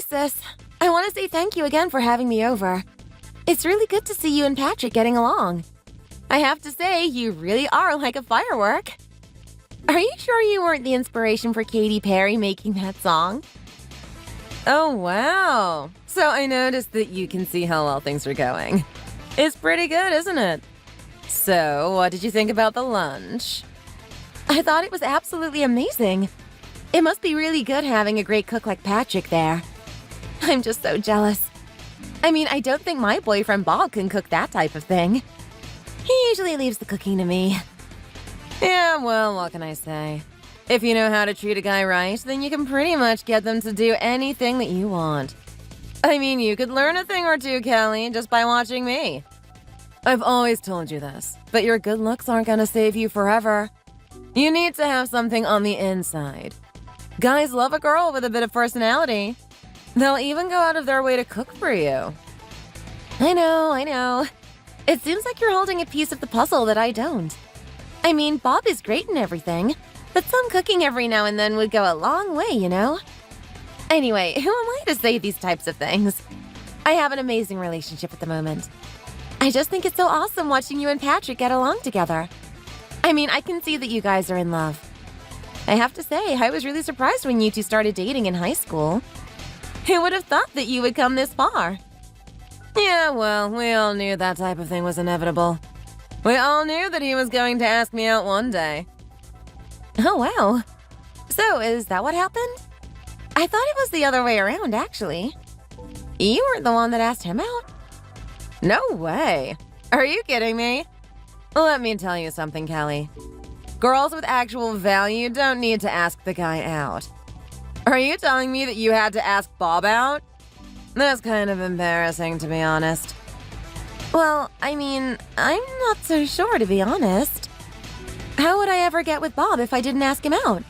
sis. I want to say thank you again for having me over. It's really good to see you and Patrick getting along. I have to say, you really are like a firework. Are you sure you weren't the inspiration for Katy Perry making that song? Oh, wow. So I noticed that you can see how well things are going. It's pretty good, isn't it? So, what did you think about the lunch? I thought it was absolutely amazing. It must be really good having a great cook like Patrick there. I'm just so jealous. I mean, I don't think my boyfriend Bob can cook that type of thing. He usually leaves the cooking to me. Yeah, well, what can I say? If you know how to treat a guy right, then you can pretty much get them to do anything that you want. I mean, you could learn a thing or two, Kelly, just by watching me. I've always told you this, but your good looks aren't gonna save you forever. You need to have something on the inside. Guys love a girl with a bit of personality. They'll even go out of their way to cook for you. I know. It seems like you're holding a piece of the puzzle that I don't. I mean, Bob is great and everything, but some cooking every now and then would go a long way, you know? Anyway, who am I to say these types of things? I have an amazing relationship at the moment. I just think it's so awesome watching you and Patrick get along together. I mean, I can see that you guys are in love. I have to say, I was really surprised when you two started dating in high school. Who would have thought that you would come this far? Yeah, well, we all knew that type of thing was inevitable. We all knew that he was going to ask me out one day. Oh, wow. So, is that what happened? I thought it was the other way around, actually. You weren't the one that asked him out? No way. Are you kidding me? Let me tell you something, Kelly. Girls with actual value don't need to ask the guy out. Are you telling me that you had to ask Bob out? That's kind of embarrassing, to be honest. Well, I mean, I'm not so sure, to be honest. How would I ever get with Bob if I didn't ask him out?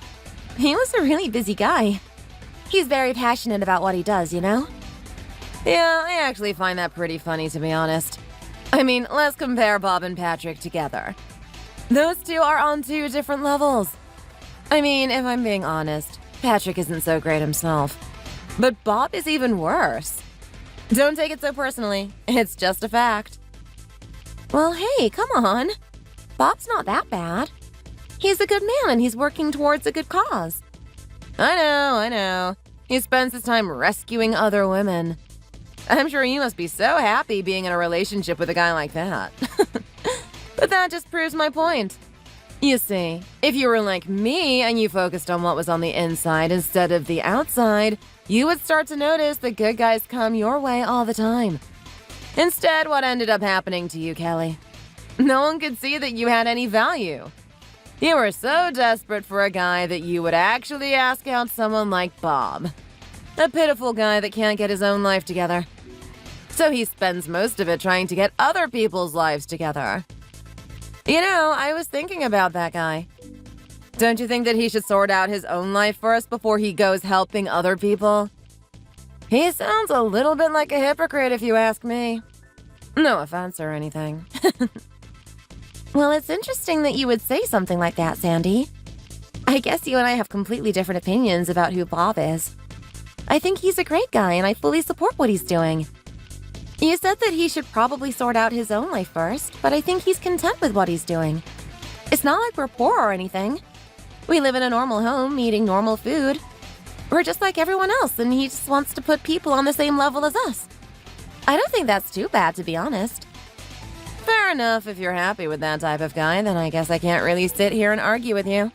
He was a really busy guy. He's very passionate about what he does, you know? Yeah, I actually find that pretty funny, to be honest. I mean, let's compare Bob and Patrick together. Those two are on two different levels. I mean, if I'm being honest, Patrick isn't so great himself. But Bob is even worse. Don't take it so personally. It's just a fact. Well, hey, come on. Bob's not that bad. He's a good man and he's working towards a good cause. I know. He spends his time rescuing other women. I'm sure you must be so happy being in a relationship with a guy like that. But that just proves my point. You see, if you were like me and you focused on what was on the inside instead of the outside, you would start to notice that good guys come your way all the time. Instead, what ended up happening to you, Kelly? No one could see that you had any value. You were so desperate for a guy that you would actually ask out someone like Bob. A pitiful guy that can't get his own life together. So he spends most of it trying to get other people's lives together. You know, I was thinking about that guy. Don't you think that he should sort out his own life first before he goes helping other people? He sounds a little bit like a hypocrite if you ask me. No offense or anything. Well, it's interesting that you would say something like that, Sandy. I guess you and I have completely different opinions about who Bob is. I think he's a great guy and I fully support what he's doing. You said that he should probably sort out his own life first, but I think he's content with what he's doing. It's not like we're poor or anything. We live in a normal home, eating normal food. We're just like everyone else, and he just wants to put people on the same level as us. I don't think that's too bad, to be honest. Fair enough, if you're happy with that type of guy, then I guess I can't really sit here and argue with you.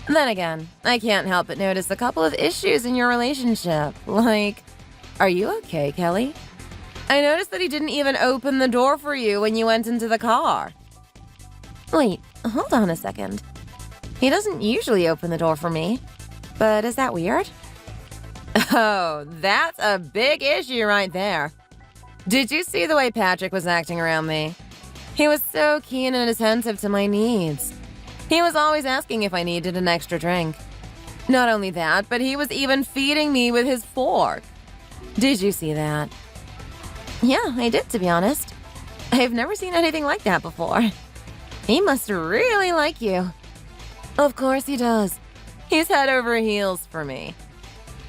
Then again, I can't help but notice a couple of issues in your relationship. Like, are you okay, Kelly? I noticed that he didn't even open the door for you when you went into the car. Wait, hold on a second. He doesn't usually open the door for me. But is that weird? Oh, that's a big issue right there. Did you see the way Patrick was acting around me? He was so keen and attentive to my needs. He was always asking if I needed an extra drink. Not only that, but he was even feeding me with his fork. Did you see that? Yeah, I did, to be honest. I've never seen anything like that before. He must really like you. Of course he does. He's head over heels for me.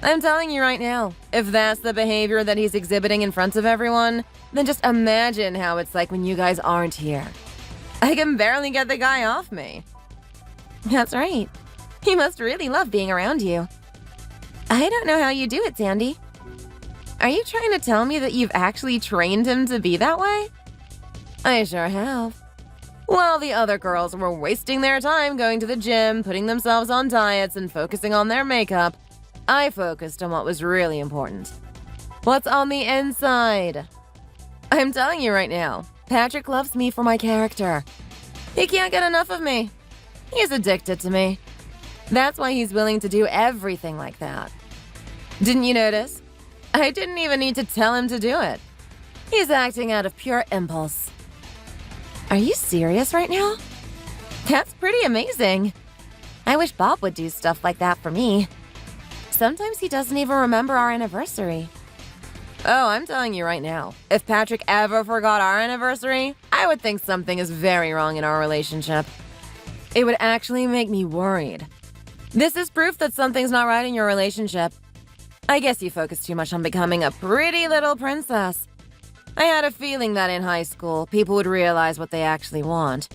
I'm telling you right now, if that's the behavior that he's exhibiting in front of everyone, then just imagine how it's like when you guys aren't here. I can barely get the guy off me. That's right. He must really love being around you. I don't know how you do it, Sandy. Are you trying to tell me that you've actually trained him to be that way? I sure have. While the other girls were wasting their time going to the gym, putting themselves on diets, and focusing on their makeup, I focused on what was really important. What's on the inside? I'm telling you right now, Patrick loves me for my character. He can't get enough of me. He's addicted to me. That's why he's willing to do everything like that. Didn't you notice? I didn't even need to tell him to do it. He's acting out of pure impulse. Are you serious right now? That's pretty amazing. I wish Bob would do stuff like that for me. Sometimes he doesn't even remember our anniversary. Oh, I'm telling you right now, if Patrick ever forgot our anniversary, I would think something is very wrong in our relationship. It would actually make me worried. This is proof that something's not right in your relationship. I guess you focus too much on becoming a pretty little princess. I had a feeling that in high school, people would realize what they actually want.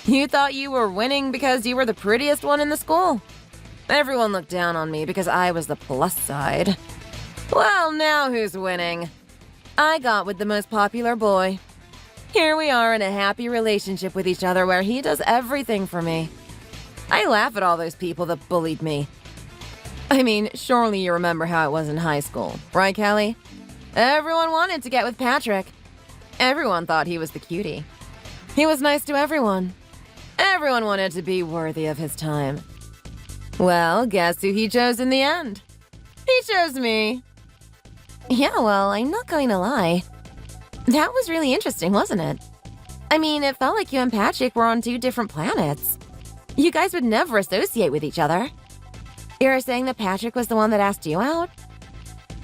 You thought you were winning because you were the prettiest one in the school. Everyone looked down on me because I was the plus side. Well, now who's winning? I got with the most popular boy. Here we are in a happy relationship with each other where he does everything for me. I laugh at all those people that bullied me. I mean, surely you remember how it was in high school, right, Kelly? Everyone wanted to get with Patrick. Everyone thought he was the cutie. He was nice to everyone. Everyone wanted to be worthy of his time. Well, guess who he chose in the end? He chose me. Yeah, well, I'm not going to lie. That was really interesting, wasn't it? I mean, it felt like you and Patrick were on two different planets. You guys would never associate with each other. You're saying that Patrick was the one that asked you out?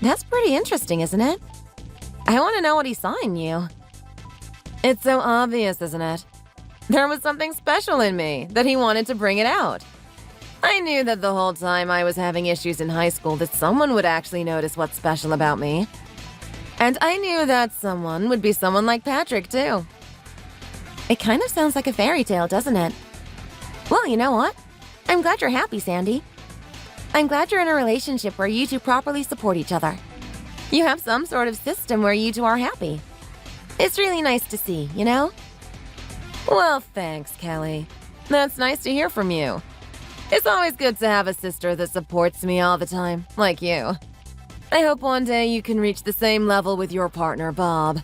That's pretty interesting, isn't it? I want to know what he saw in you. It's so obvious, isn't it? There was something special in me that he wanted to bring it out. I knew that the whole time I was having issues in high school that someone would actually notice what's special about me. And I knew that someone would be someone like Patrick, too. It kind of sounds like a fairy tale, doesn't it? Well, you know what? I'm glad you're happy, Sandy. I'm glad you're in a relationship where you two properly support each other. You have some sort of system where you two are happy. It's really nice to see, you know? Well, thanks, Kelly. That's nice to hear from you. It's always good to have a sister that supports me all the time, like you. I hope one day you can reach the same level with your partner, Bob.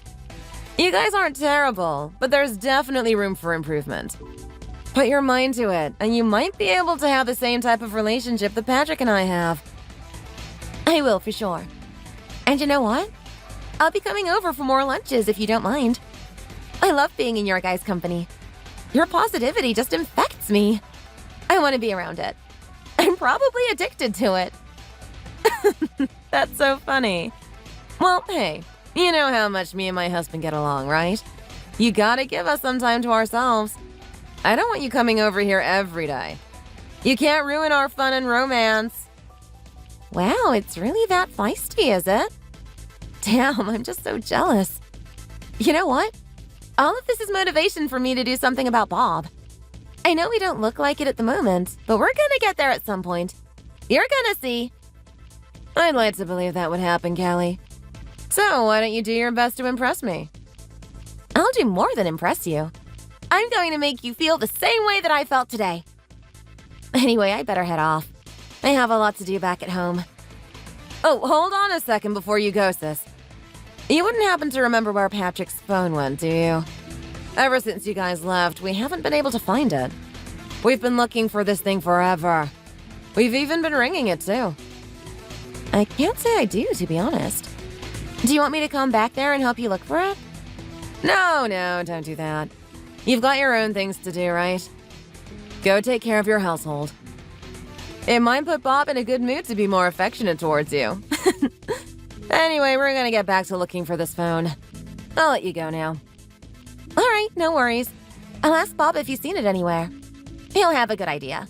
You guys aren't terrible, but there's definitely room for improvement. Put your mind to it, and you might be able to have the same type of relationship that Patrick and I have. I will, for sure. And you know what? I'll be coming over for more lunches if you don't mind. I love being in your guys' company. Your positivity just infects me. I want to be around it. I'm probably addicted to it. That's so funny. Well, hey, you know how much me and my husband get along, right? You gotta give us some time to ourselves. I don't want you coming over here every day. You can't ruin our fun and romance. Wow, it's really that feisty, is it? Damn, I'm just so jealous. You know what? All of this is motivation for me to do something about Bob. I know we don't look like it at the moment, but we're gonna get there at some point. You're gonna see. I'd like to believe that would happen, Callie. So why don't you do your best to impress me? I'll do more than impress you. I'm going to make you feel the same way that I felt today. Anyway, I better head off. I have a lot to do back at home. Oh, hold on a second before you go, sis. You wouldn't happen to remember where Patrick's phone went, do you? Ever since you guys left, we haven't been able to find it. We've been looking for this thing forever. We've even been ringing it, too. I can't say I do, to be honest. Do you want me to come back there and help you look for it? No, don't do that. You've got your own things to do, right? Go take care of your household. It might put Bob in a good mood to be more affectionate towards you. Anyway, we're gonna get back to looking for this phone. I'll let you go now. All right, no worries. I'll ask Bob if he's seen it anywhere. He'll have a good idea.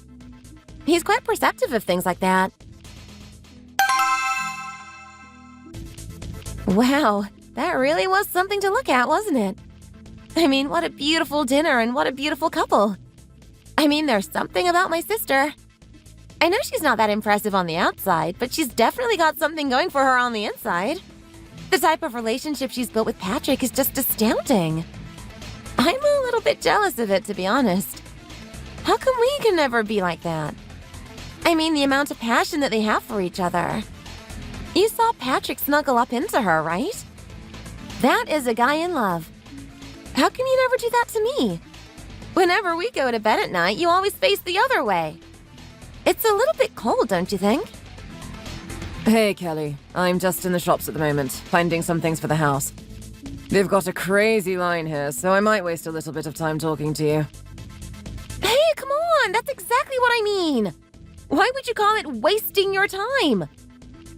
He's quite perceptive of things like that. Wow, that really was something to look at, wasn't it? I mean, what a beautiful dinner and what a beautiful couple. I mean, there's something about my sister. I know she's not that impressive on the outside, but she's definitely got something going for her on the inside. The type of relationship she's built with Patrick is just astounding. I'm a little bit jealous of it, to be honest. How come we can never be like that? I mean, the amount of passion that they have for each other. You saw Patrick snuggle up into her, right? That is a guy in love. How can you never do that to me? Whenever we go to bed at night, you always face the other way. It's a little bit cold, don't you think? Hey, Kelly. I'm just in the shops at the moment, finding some things for the house. They've got a crazy line here, so I might waste a little bit of time talking to you. Hey, come on! That's exactly what I mean! Why would you call it wasting your time?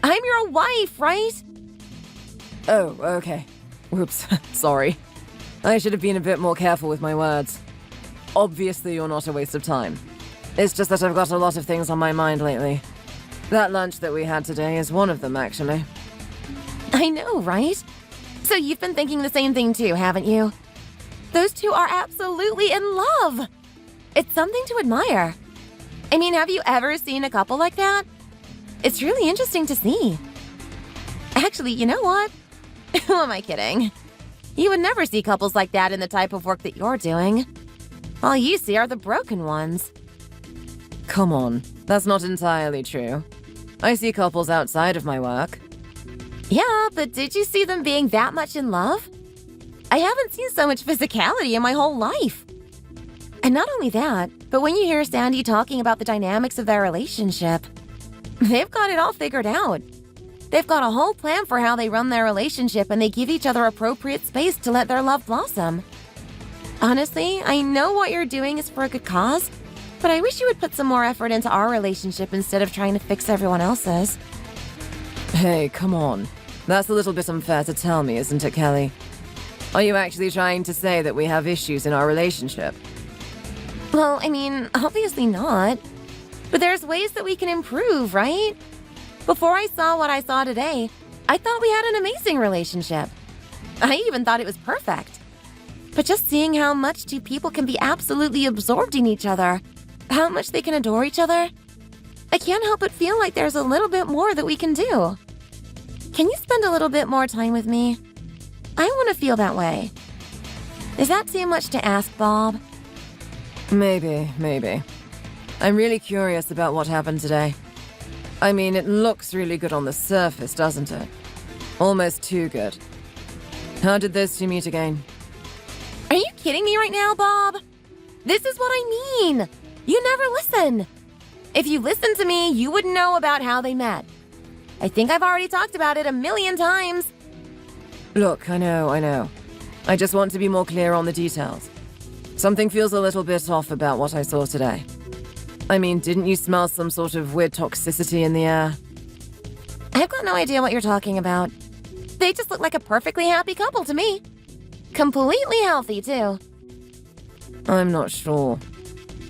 I'm your wife, right? Oh, okay. Whoops, sorry. I should have been a bit more careful with my words. Obviously, you're not a waste of time. It's just that I've got a lot of things on my mind lately. That lunch that we had today is one of them, actually. I know, right? So you've been thinking the same thing too, haven't you? Those two are absolutely in love! It's something to admire. I mean, have you ever seen a couple like that? It's really interesting to see. Actually, you know what? Who am I kidding? You would never see couples like that in the type of work that you're doing. All you see are the broken ones. Come on, that's not entirely true. I see couples outside of my work. Yeah, but did you see them being that much in love? I haven't seen so much physicality in my whole life. And not only that, but when you hear Sandy talking about the dynamics of their relationship, they've got it all figured out. They've got a whole plan for how they run their relationship, and they give each other appropriate space to let their love blossom. Honestly, I know what you're doing is for a good cause, but I wish you would put some more effort into our relationship instead of trying to fix everyone else's. Hey, come on. That's a little bit unfair to tell me, isn't it, Kelly? Are you actually trying to say that we have issues in our relationship? Well, I mean, obviously not. But there's ways that we can improve, right? Before I saw what I saw today, I thought we had an amazing relationship. I even thought it was perfect. But just seeing how much two people can be absolutely absorbed in each other, how much they can adore each other, I can't help but feel like there's a little bit more that we can do. Can you spend a little bit more time with me? I want to feel that way. Is that too much to ask, Bob? Maybe. I'm really curious about what happened today. I mean, it looks really good on the surface, doesn't it? Almost too good. How did those two meet again? Are you kidding me right now, Bob? This is what I mean. You never listen. If you listened to me, you would know about how they met. I think I've already talked about it a million times. Look, I know. I just want to be more clear on the details. Something feels a little bit off about what I saw today. I mean, didn't you smell some sort of weird toxicity in the air? I've got no idea what you're talking about. They just look like a perfectly happy couple to me. Completely healthy, too. I'm not sure.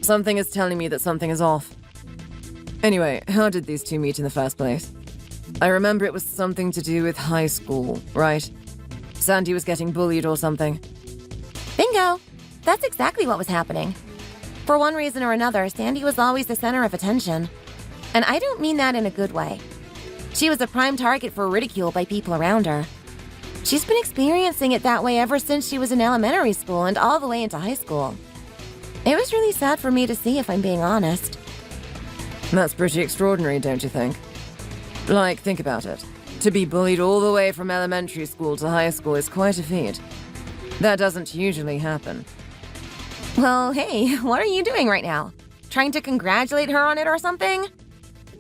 Something is telling me that something is off. Anyway, how did these two meet in the first place? I remember it was something to do with high school, right? Sandy was getting bullied or something. Bingo! That's exactly what was happening. For one reason or another, Sandy was always the center of attention. And I don't mean that in a good way. She was a prime target for ridicule by people around her. She's been experiencing it that way ever since she was in elementary school and all the way into high school. It was really sad for me to see, if I'm being honest. That's pretty extraordinary, don't you think? Like, think about it. To be bullied all the way from elementary school to high school is quite a feat. That doesn't usually happen. Well, hey, what are you doing right now? Trying to congratulate her on it or something?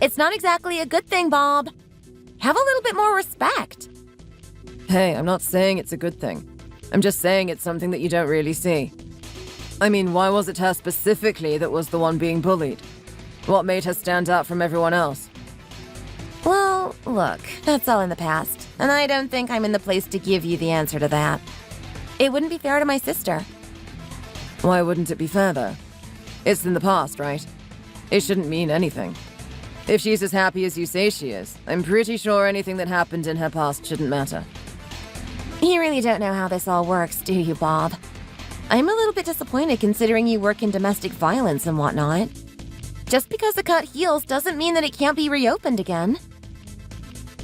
It's not exactly a good thing, Bob. Have a little bit more respect. Hey, I'm not saying it's a good thing. I'm just saying it's something that you don't really see. I mean, why was it her specifically that was the one being bullied? What made her stand out from everyone else? Well, look, that's all in the past, and I don't think I'm in the place to give you the answer to that. It wouldn't be fair to my sister. Why wouldn't it be fair, though? It's in the past, right? It shouldn't mean anything. If she's as happy as you say she is, I'm pretty sure anything that happened in her past shouldn't matter. You really don't know how this all works, do you, Bob? I'm a little bit disappointed considering you work in domestic violence and whatnot. Just because a cut heals doesn't mean that it can't be reopened again.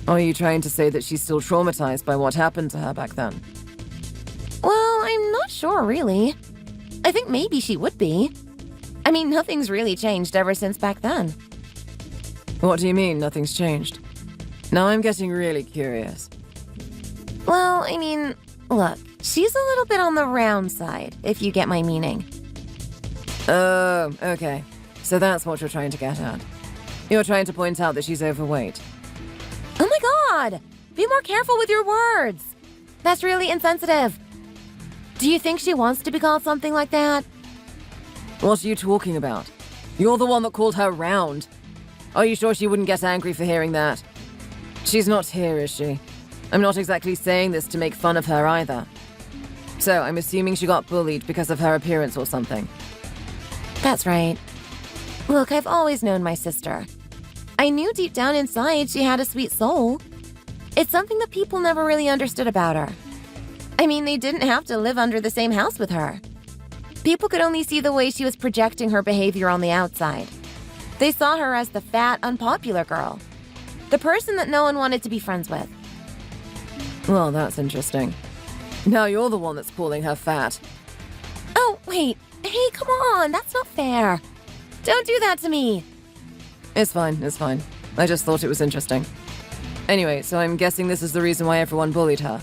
Are you trying to say that she's still traumatized by what happened to her back then? Well, I'm not sure, really. I think maybe she would be. I mean, nothing's really changed ever since back then. What do you mean, nothing's changed? Now I'm getting really curious. Well, I mean, look, she's a little bit on the round side, if you get my meaning. Oh, okay. So that's what you're trying to get at. You're trying to point out that she's overweight. Oh my god! Be more careful with your words! That's really insensitive. Do you think she wants to be called something like that? What are you talking about? You're the one that called her round. Are you sure she wouldn't get angry for hearing that? She's not here, is she? I'm not exactly saying this to make fun of her either. So I'm assuming she got bullied because of her appearance or something. That's right. Look, I've always known my sister. I knew deep down inside she had a sweet soul. It's something that people never really understood about her. I mean, they didn't have to live under the same house with her. People could only see the way she was projecting her behavior on the outside. They saw her as the fat, unpopular girl. The person that no one wanted to be friends with. Well, that's interesting. Now you're the one that's calling her fat. Oh, wait. Hey, come on. That's not fair. Don't do that to me. It's fine, it's fine. I just thought it was interesting. Anyway, so I'm guessing this is the reason why everyone bullied her.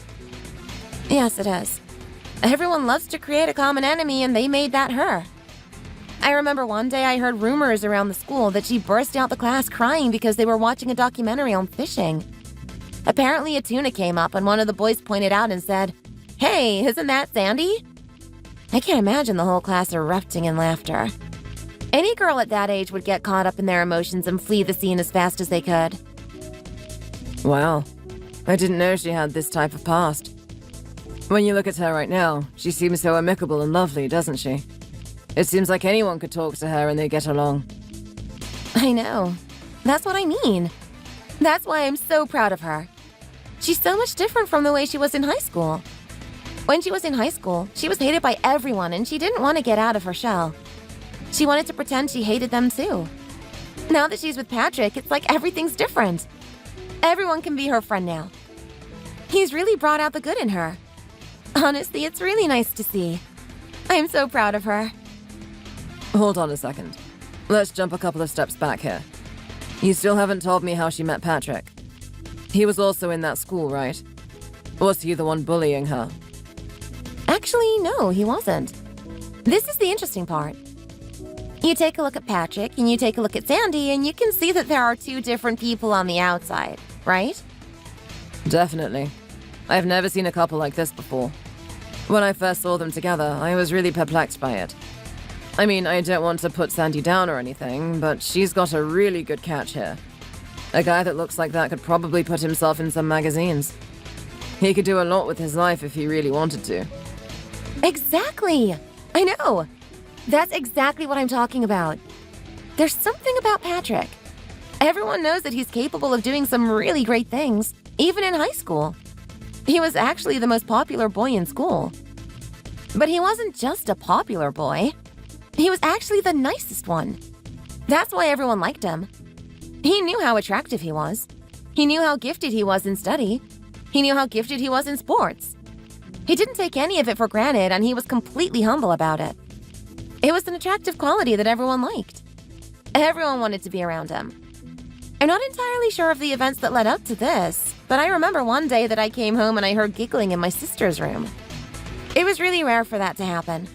Yes, it is. Everyone loves to create a common enemy, and they made that her. I remember one day I heard rumors around the school that she burst out the class crying because they were watching a documentary on fishing. Apparently a tuna came up and one of the boys pointed out and said, "Hey, isn't that Sandy?" I can't imagine the whole class erupting in laughter. Any girl at that age would get caught up in their emotions and flee the scene as fast as they could. Wow. I didn't know she had this type of past. When you look at her right now, she seems so amicable and lovely, doesn't she? It seems like anyone could talk to her and they get along. I know. That's what I mean. That's why I'm so proud of her. She's so much different from the way she was in high school. When she was in high school, she was hated by everyone and she didn't want to get out of her shell. She wanted to pretend she hated them too. Now that she's with Patrick, it's like everything's different. Everyone can be her friend now. He's really brought out the good in her. Honestly, it's really nice to see. I'm so proud of her. Hold on a second. Let's jump a couple of steps back here. You still haven't told me how she met Patrick. He was also in that school, right? Was he the one bullying her? Actually, no, he wasn't. This is the interesting part. You take a look at Patrick and you take a look at Sandy and you can see that there are two different people on the outside, right? Definitely. I've never seen a couple like this before. When I first saw them together, I was really perplexed by it. I mean, I don't want to put Sandy down or anything, but she's got a really good catch here. A guy that looks like that could probably put himself in some magazines. He could do a lot with his life if he really wanted to. Exactly! I know! That's exactly what I'm talking about. There's something about Patrick. Everyone knows that he's capable of doing some really great things, even in high school. He was actually the most popular boy in school. But he wasn't just a popular boy. He was actually the nicest one. That's why everyone liked him. He knew how attractive he was. He knew how gifted he was in study. He knew how gifted he was in sports. He didn't take any of it for granted, and he was completely humble about it. It was an attractive quality that everyone liked. Everyone wanted to be around him. I'm not entirely sure of the events that led up to this, but I remember one day that I came home and I heard giggling in my sister's room. It was really rare for that to happen.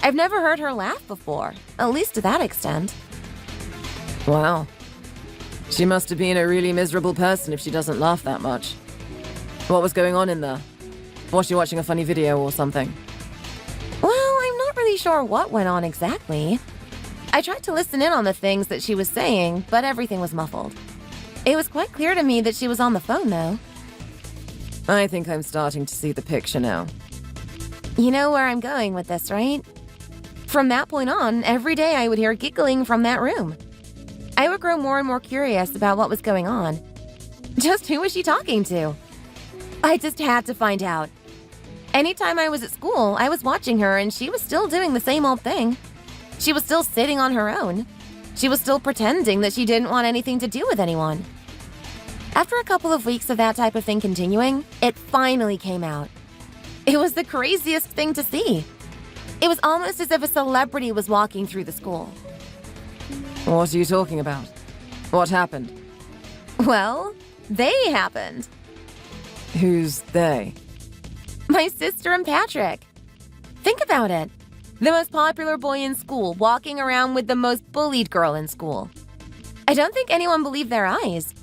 I've never heard her laugh before, at least to that extent. Wow. She must have been a really miserable person if she doesn't laugh that much. What was going on in there? Was she watching a funny video or something? Well, I'm not really sure what went on exactly. I tried to listen in on the things that she was saying, but everything was muffled. It was quite clear to me that she was on the phone, though. I think I'm starting to see the picture now. You know where I'm going with this, right? From that point on, every day I would hear giggling from that room. I would grow more and more curious about what was going on. Just who was she talking to? I just had to find out. Anytime I was at school, I was watching her and she was still doing the same old thing. She was still sitting on her own. She was still pretending that she didn't want anything to do with anyone. After a couple of weeks of that type of thing continuing, it finally came out. It was the craziest thing to see. It was almost as if a celebrity was walking through the school. What are you talking about? What happened? Well, they happened. Who's they? My sister and Patrick. Think about it. The most popular boy in school walking around with the most bullied girl in school. I don't think anyone believed their eyes.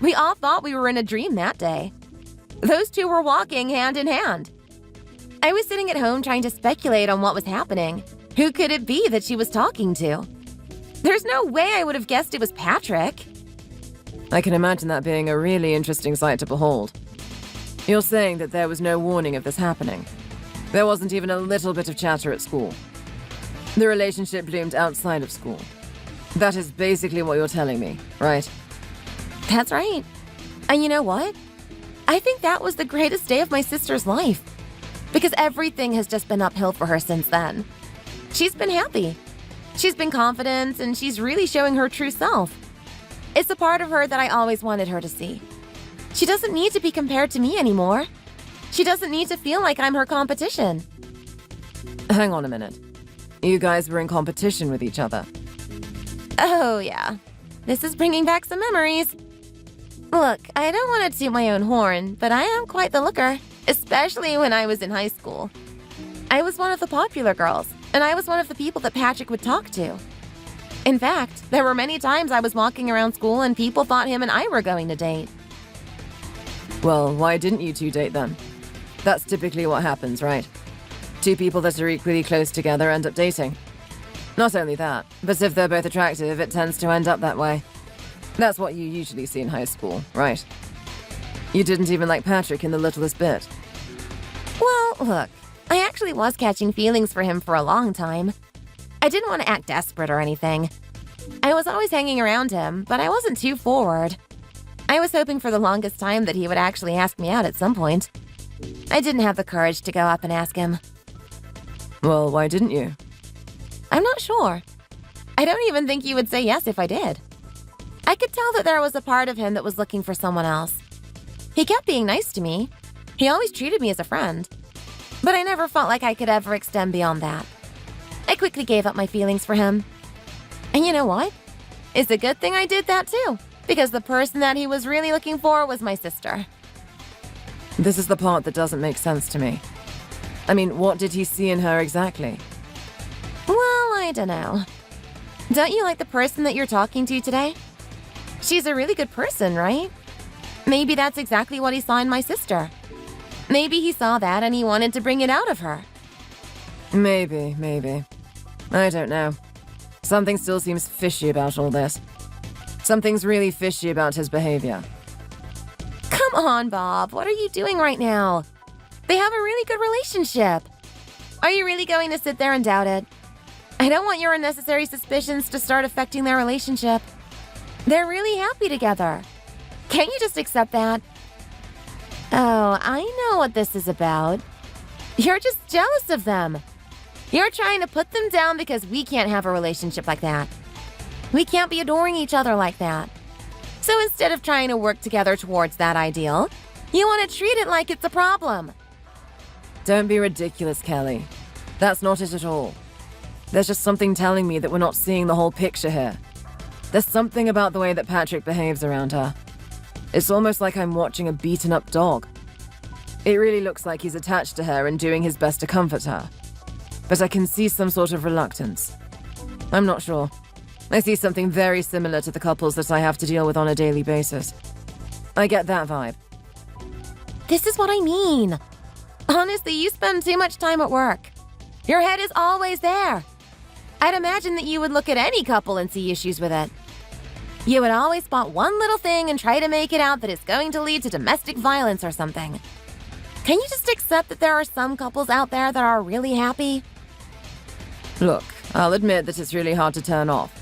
We all thought we were in a dream that day. Those two were walking hand in hand. I was sitting at home trying to speculate on what was happening. Who could it be that she was talking to? There's no way I would have guessed it was Patrick. I can imagine that being a really interesting sight to behold. You're saying that there was no warning of this happening. There wasn't even a little bit of chatter at school. The relationship bloomed outside of school. That is basically what you're telling me, right? That's right. And you know what? I think that was the greatest day of my sister's life. Because everything has just been uphill for her since then. She's been happy. She's been confident, and she's really showing her true self. It's a part of her that I always wanted her to see. She doesn't need to be compared to me anymore. She doesn't need to feel like I'm her competition. Hang on a minute. You guys were in competition with each other. Oh, yeah. This is bringing back some memories. Look, I don't want to toot my own horn, but I am quite the looker, especially when I was in high school. I was one of the popular girls, and I was one of the people that Patrick would talk to. In fact, there were many times I was walking around school and people thought him and I were going to date. Well, why didn't you two date then? That's typically what happens, right? Two people that are equally close together end up dating. Not only that, but if they're both attractive, it tends to end up that way. That's what you usually see in high school, right? You didn't even like Patrick in the littlest bit. Well, look, I actually was catching feelings for him for a long time. I didn't want to act desperate or anything. I was always hanging around him, but I wasn't too forward. I was hoping for the longest time that he would actually ask me out at some point. I didn't have the courage to go up and ask him. Well, why didn't you? I'm not sure. I don't even think he would say yes if I did. I could tell that there was a part of him that was looking for someone else. He kept being nice to me. He always treated me as a friend. But I never felt like I could ever extend beyond that. I quickly gave up my feelings for him. And you know what? It's a good thing I did that too, because the person that he was really looking for was my sister. This is the part that doesn't make sense to me. I mean, what did he see in her exactly? Well, I don't know. Don't you like the person that you're talking to today? She's a really good person, right? Maybe that's exactly what he saw in my sister. Maybe he saw that and he wanted to bring it out of her. Maybe. I don't know. Something still seems fishy about all this. Something's really fishy about his behavior. Come on, Bob. What are you doing right now? They have a really good relationship. Are you really going to sit there and doubt it? I don't want your unnecessary suspicions to start affecting their relationship. They're really happy together. Can't you just accept that? Oh, I know what this is about. You're just jealous of them. You're trying to put them down because we can't have a relationship like that. We can't be adoring each other like that. So instead of trying to work together towards that ideal, you want to treat it like it's a problem. Don't be ridiculous, Kelly. That's not it at all. There's just something telling me that we're not seeing the whole picture here. There's something about the way that Patrick behaves around her. It's almost like I'm watching a beaten-up dog. It really looks like he's attached to her and doing his best to comfort her. But I can see some sort of reluctance. I'm not sure. I see something very similar to the couples that I have to deal with on a daily basis. I get that vibe. This is what I mean. Honestly, you spend too much time at work. Your head is always there. I'd imagine that you would look at any couple and see issues with it. You would always spot one little thing and try to make it out that it's going to lead to domestic violence or something. Can you just accept that there are some couples out there that are really happy? Look, I'll admit that it's really hard to turn off.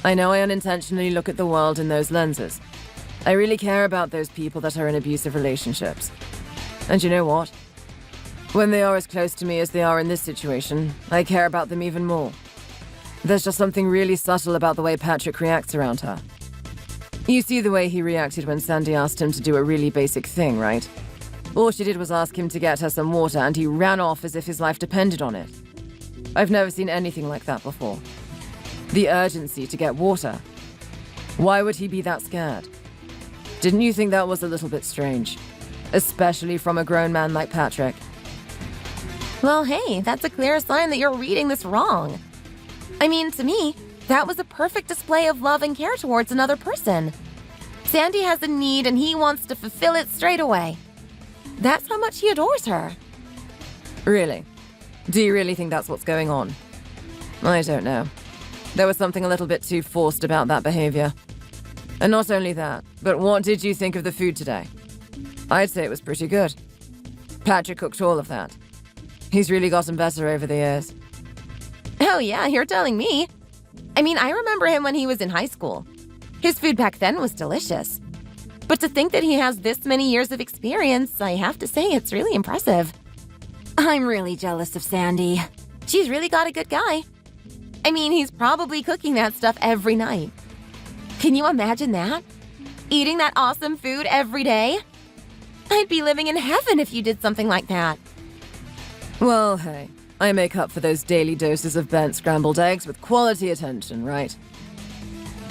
I know I unintentionally look at the world in those lenses. I really care about those people that are in abusive relationships. And you know what? When they are as close to me as they are in this situation, I care about them even more. There's just something really subtle about the way Patrick reacts around her. You see the way he reacted when Sandy asked him to do a really basic thing, right? All she did was ask him to get her some water, and he ran off as if his life depended on it. I've never seen anything like that before. The urgency to get water. Why would he be that scared? Didn't you think that was a little bit strange? Especially from a grown man like Patrick. Well, hey, that's a clear sign that you're reading this wrong. I mean, to me, that was a perfect display of love and care towards another person. Sandy has a need and he wants to fulfill it straight away. That's how much he adores her. Really? Do you really think that's what's going on? I don't know. There was something a little bit too forced about that behavior. And not only that, but what did you think of the food today? I'd say it was pretty good. Patrick cooked all of that. He's really gotten better over the years. Oh yeah, you're telling me. I mean, I remember him when he was in high school. His food back then was delicious. But to think that he has this many years of experience, I have to say it's really impressive. I'm really jealous of Sandy. She's really got a good guy. I mean, he's probably cooking that stuff every night. Can you imagine that? Eating that awesome food every day? I'd be living in heaven if you did something like that. Well, hey, I make up for those daily doses of burnt scrambled eggs with quality attention, right?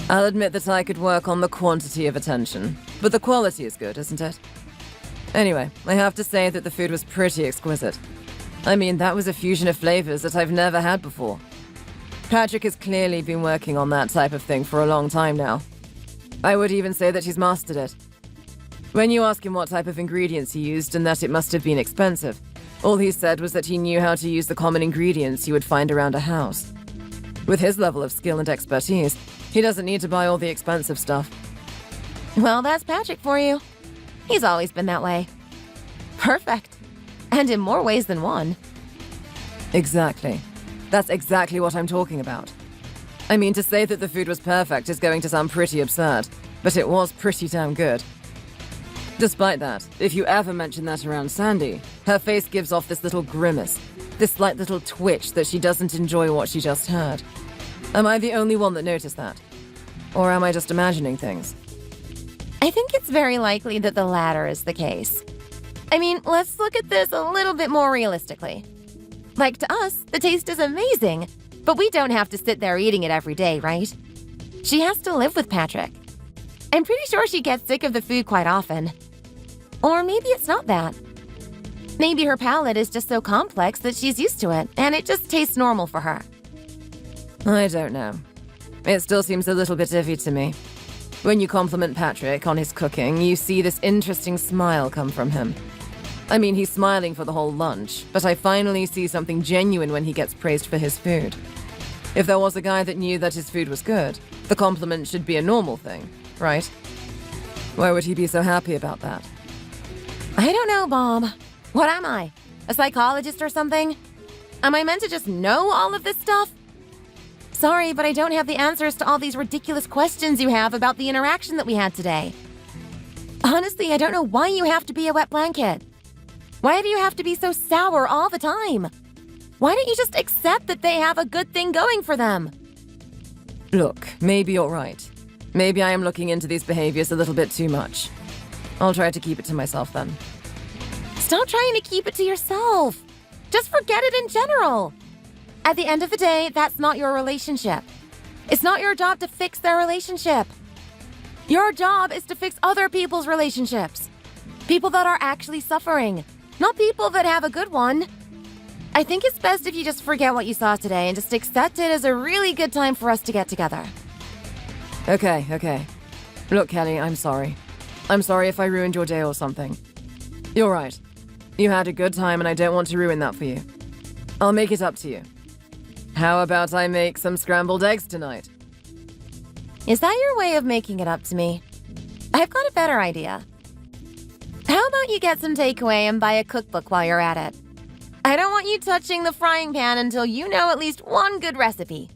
I'll admit that I could work on the quantity of attention, but the quality is good, isn't it? Anyway, I have to say that the food was pretty exquisite. I mean, that was a fusion of flavors that I've never had before. Patrick has clearly been working on that type of thing for a long time now. I would even say that he's mastered it. When you ask him what type of ingredients he used and that it must have been expensive, all he said was that he knew how to use the common ingredients you would find around a house. With his level of skill and expertise, he doesn't need to buy all the expensive stuff. Well, that's Patrick for you. He's always been that way. Perfect. And in more ways than one. Exactly. That's exactly what I'm talking about. I mean, to say that the food was perfect is going to sound pretty absurd, but it was pretty damn good. Despite that, if you ever mention that around Sandy, her face gives off this little grimace, this slight little twitch that she doesn't enjoy what she just heard. Am I the only one that noticed that? Or am I just imagining things? I think it's very likely that the latter is the case. I mean, let's look at this a little bit more realistically. Like, to us, the taste is amazing, but we don't have to sit there eating it every day, right? She has to live with Patrick. I'm pretty sure she gets sick of the food quite often. Or maybe it's not that. Maybe her palate is just so complex that she's used to it, and it just tastes normal for her. I don't know. It still seems a little bit iffy to me. When you compliment Patrick on his cooking, you see this interesting smile come from him. I mean, he's smiling for the whole lunch, but I finally see something genuine when he gets praised for his food. If there was a guy that knew that his food was good, the compliment should be a normal thing, right? Why would he be so happy about that? I don't know, Bob. What am I? A psychologist or something? Am I meant to just know all of this stuff? Sorry, but I don't have the answers to all these ridiculous questions you have about the interaction that we had today. Honestly, I don't know why you have to be a wet blanket. Why do you have to be so sour all the time? Why don't you just accept that they have a good thing going for them? Look, maybe you're right. Maybe I am looking into these behaviors a little bit too much. I'll try to keep it to myself then. Stop trying to keep it to yourself. Just forget it in general. At the end of the day, that's not your relationship. It's not your job to fix their relationship. Your job is to fix other people's relationships. People that are actually suffering, not people that have a good one. I think it's best if you just forget what you saw today and just accept it as a really good time for us to get together. Okay. Look, Kelly, I'm sorry. I'm sorry if I ruined your day or something. You're right. You had a good time and I don't want to ruin that for you. I'll make it up to you. How about I make some scrambled eggs tonight? Is that your way of making it up to me? I've got a better idea. How about you get some takeaway and buy a cookbook while you're at it? I don't want you touching the frying pan until you know at least one good recipe.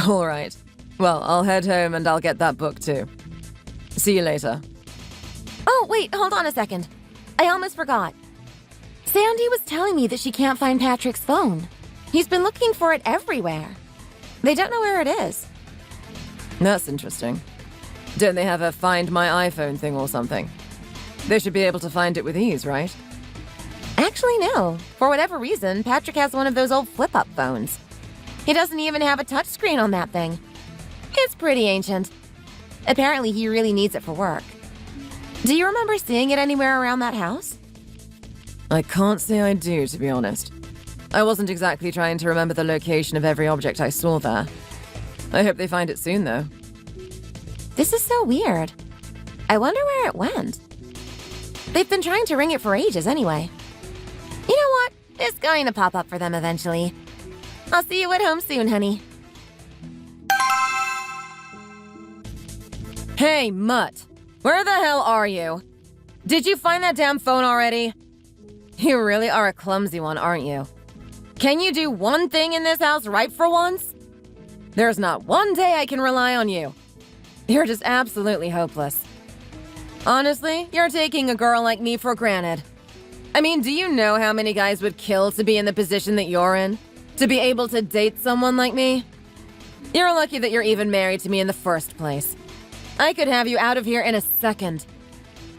All right. Well, I'll head home and I'll get that book too. See you later. Oh, wait, hold on a second. I almost forgot. Sandy was telling me that she can't find Patrick's phone. He's been looking for it everywhere. They don't know where it is. That's interesting. Don't they have a Find My iPhone thing or something? They should be able to find it with ease, right? Actually, no. For whatever reason, Patrick has one of those old flip-up phones. He doesn't even have a touchscreen on that thing. It's pretty ancient. Apparently, he really needs it for work. Do you remember seeing it anywhere around that house? I can't say I do, to be honest. I wasn't exactly trying to remember the location of every object I saw there. I hope they find it soon, though. This is so weird. I wonder where it went. They've been trying to ring it for ages anyway. You know what? It's going to pop up for them eventually. I'll see you at home soon, honey. Hey, Mutt! Where the hell are you? Did you find that damn phone already? You really are a clumsy one, aren't you? Can you do one thing in this house right for once? There's not one day I can rely on you. You're just absolutely hopeless. Honestly, you're taking a girl like me for granted. I mean, do you know how many guys would kill to be in the position that you're in? To be able to date someone like me? You're lucky that you're even married to me in the first place. I could have you out of here in a second.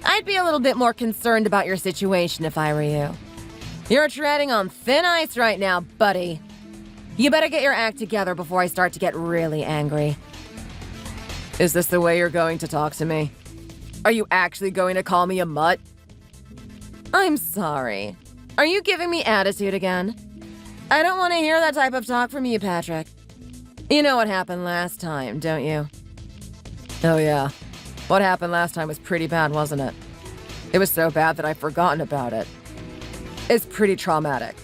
I'd be a little bit more concerned about your situation if I were you. You're treading on thin ice right now, buddy. You better get your act together before I start to get really angry. Is this the way you're going to talk to me? Are you actually going to call me a mutt? I'm sorry. Are you giving me attitude again? I don't want to hear that type of talk from you, Patrick. You know what happened last time, don't you? Oh yeah. What happened last time was pretty bad, wasn't it? It was so bad that I've forgotten about it. It's pretty traumatic.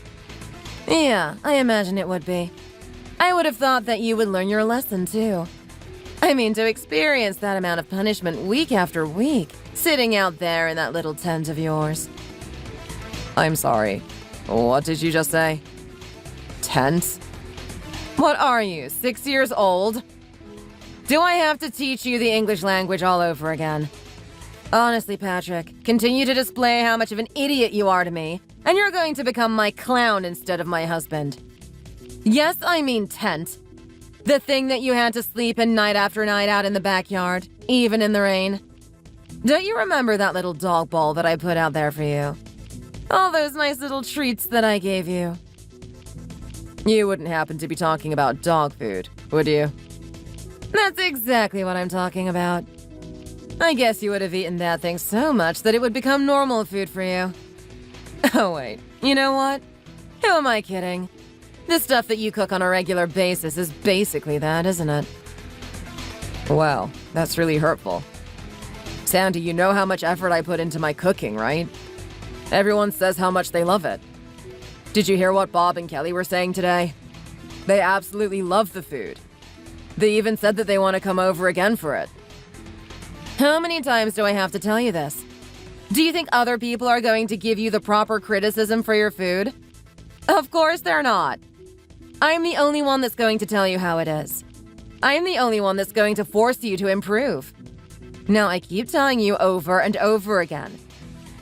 Yeah, I imagine it would be. I would have thought that you would learn your lesson, too. I mean, to experience that amount of punishment week after week, sitting out there in that little tent of yours. I'm sorry. What did you just say? Tent? What are you, 6 years old? Do I have to teach you the English language all over again? Honestly, Patrick, continue to display how much of an idiot you are to me, and you're going to become my clown instead of my husband. Yes, I mean tent. The thing that you had to sleep in night after night out in the backyard, even in the rain. Don't you remember that little dog bowl that I put out there for you? All those nice little treats that I gave you. You wouldn't happen to be talking about dog food, would you? That's exactly what I'm talking about. I guess you would have eaten that thing so much that it would become normal food for you. Oh wait, you know what? Who am I kidding? The stuff that you cook on a regular basis is basically that, isn't it? Well, that's really hurtful. Sandy, you know how much effort I put into my cooking, right? Everyone says how much they love it. Did you hear what Bob and Kelly were saying today? They absolutely love the food. They even said that they want to come over again for it. How many times do I have to tell you this? Do you think other people are going to give you the proper criticism for your food? Of course they're not. I'm the only one that's going to tell you how it is. I'm the only one that's going to force you to improve. Now, I keep telling you over and over again.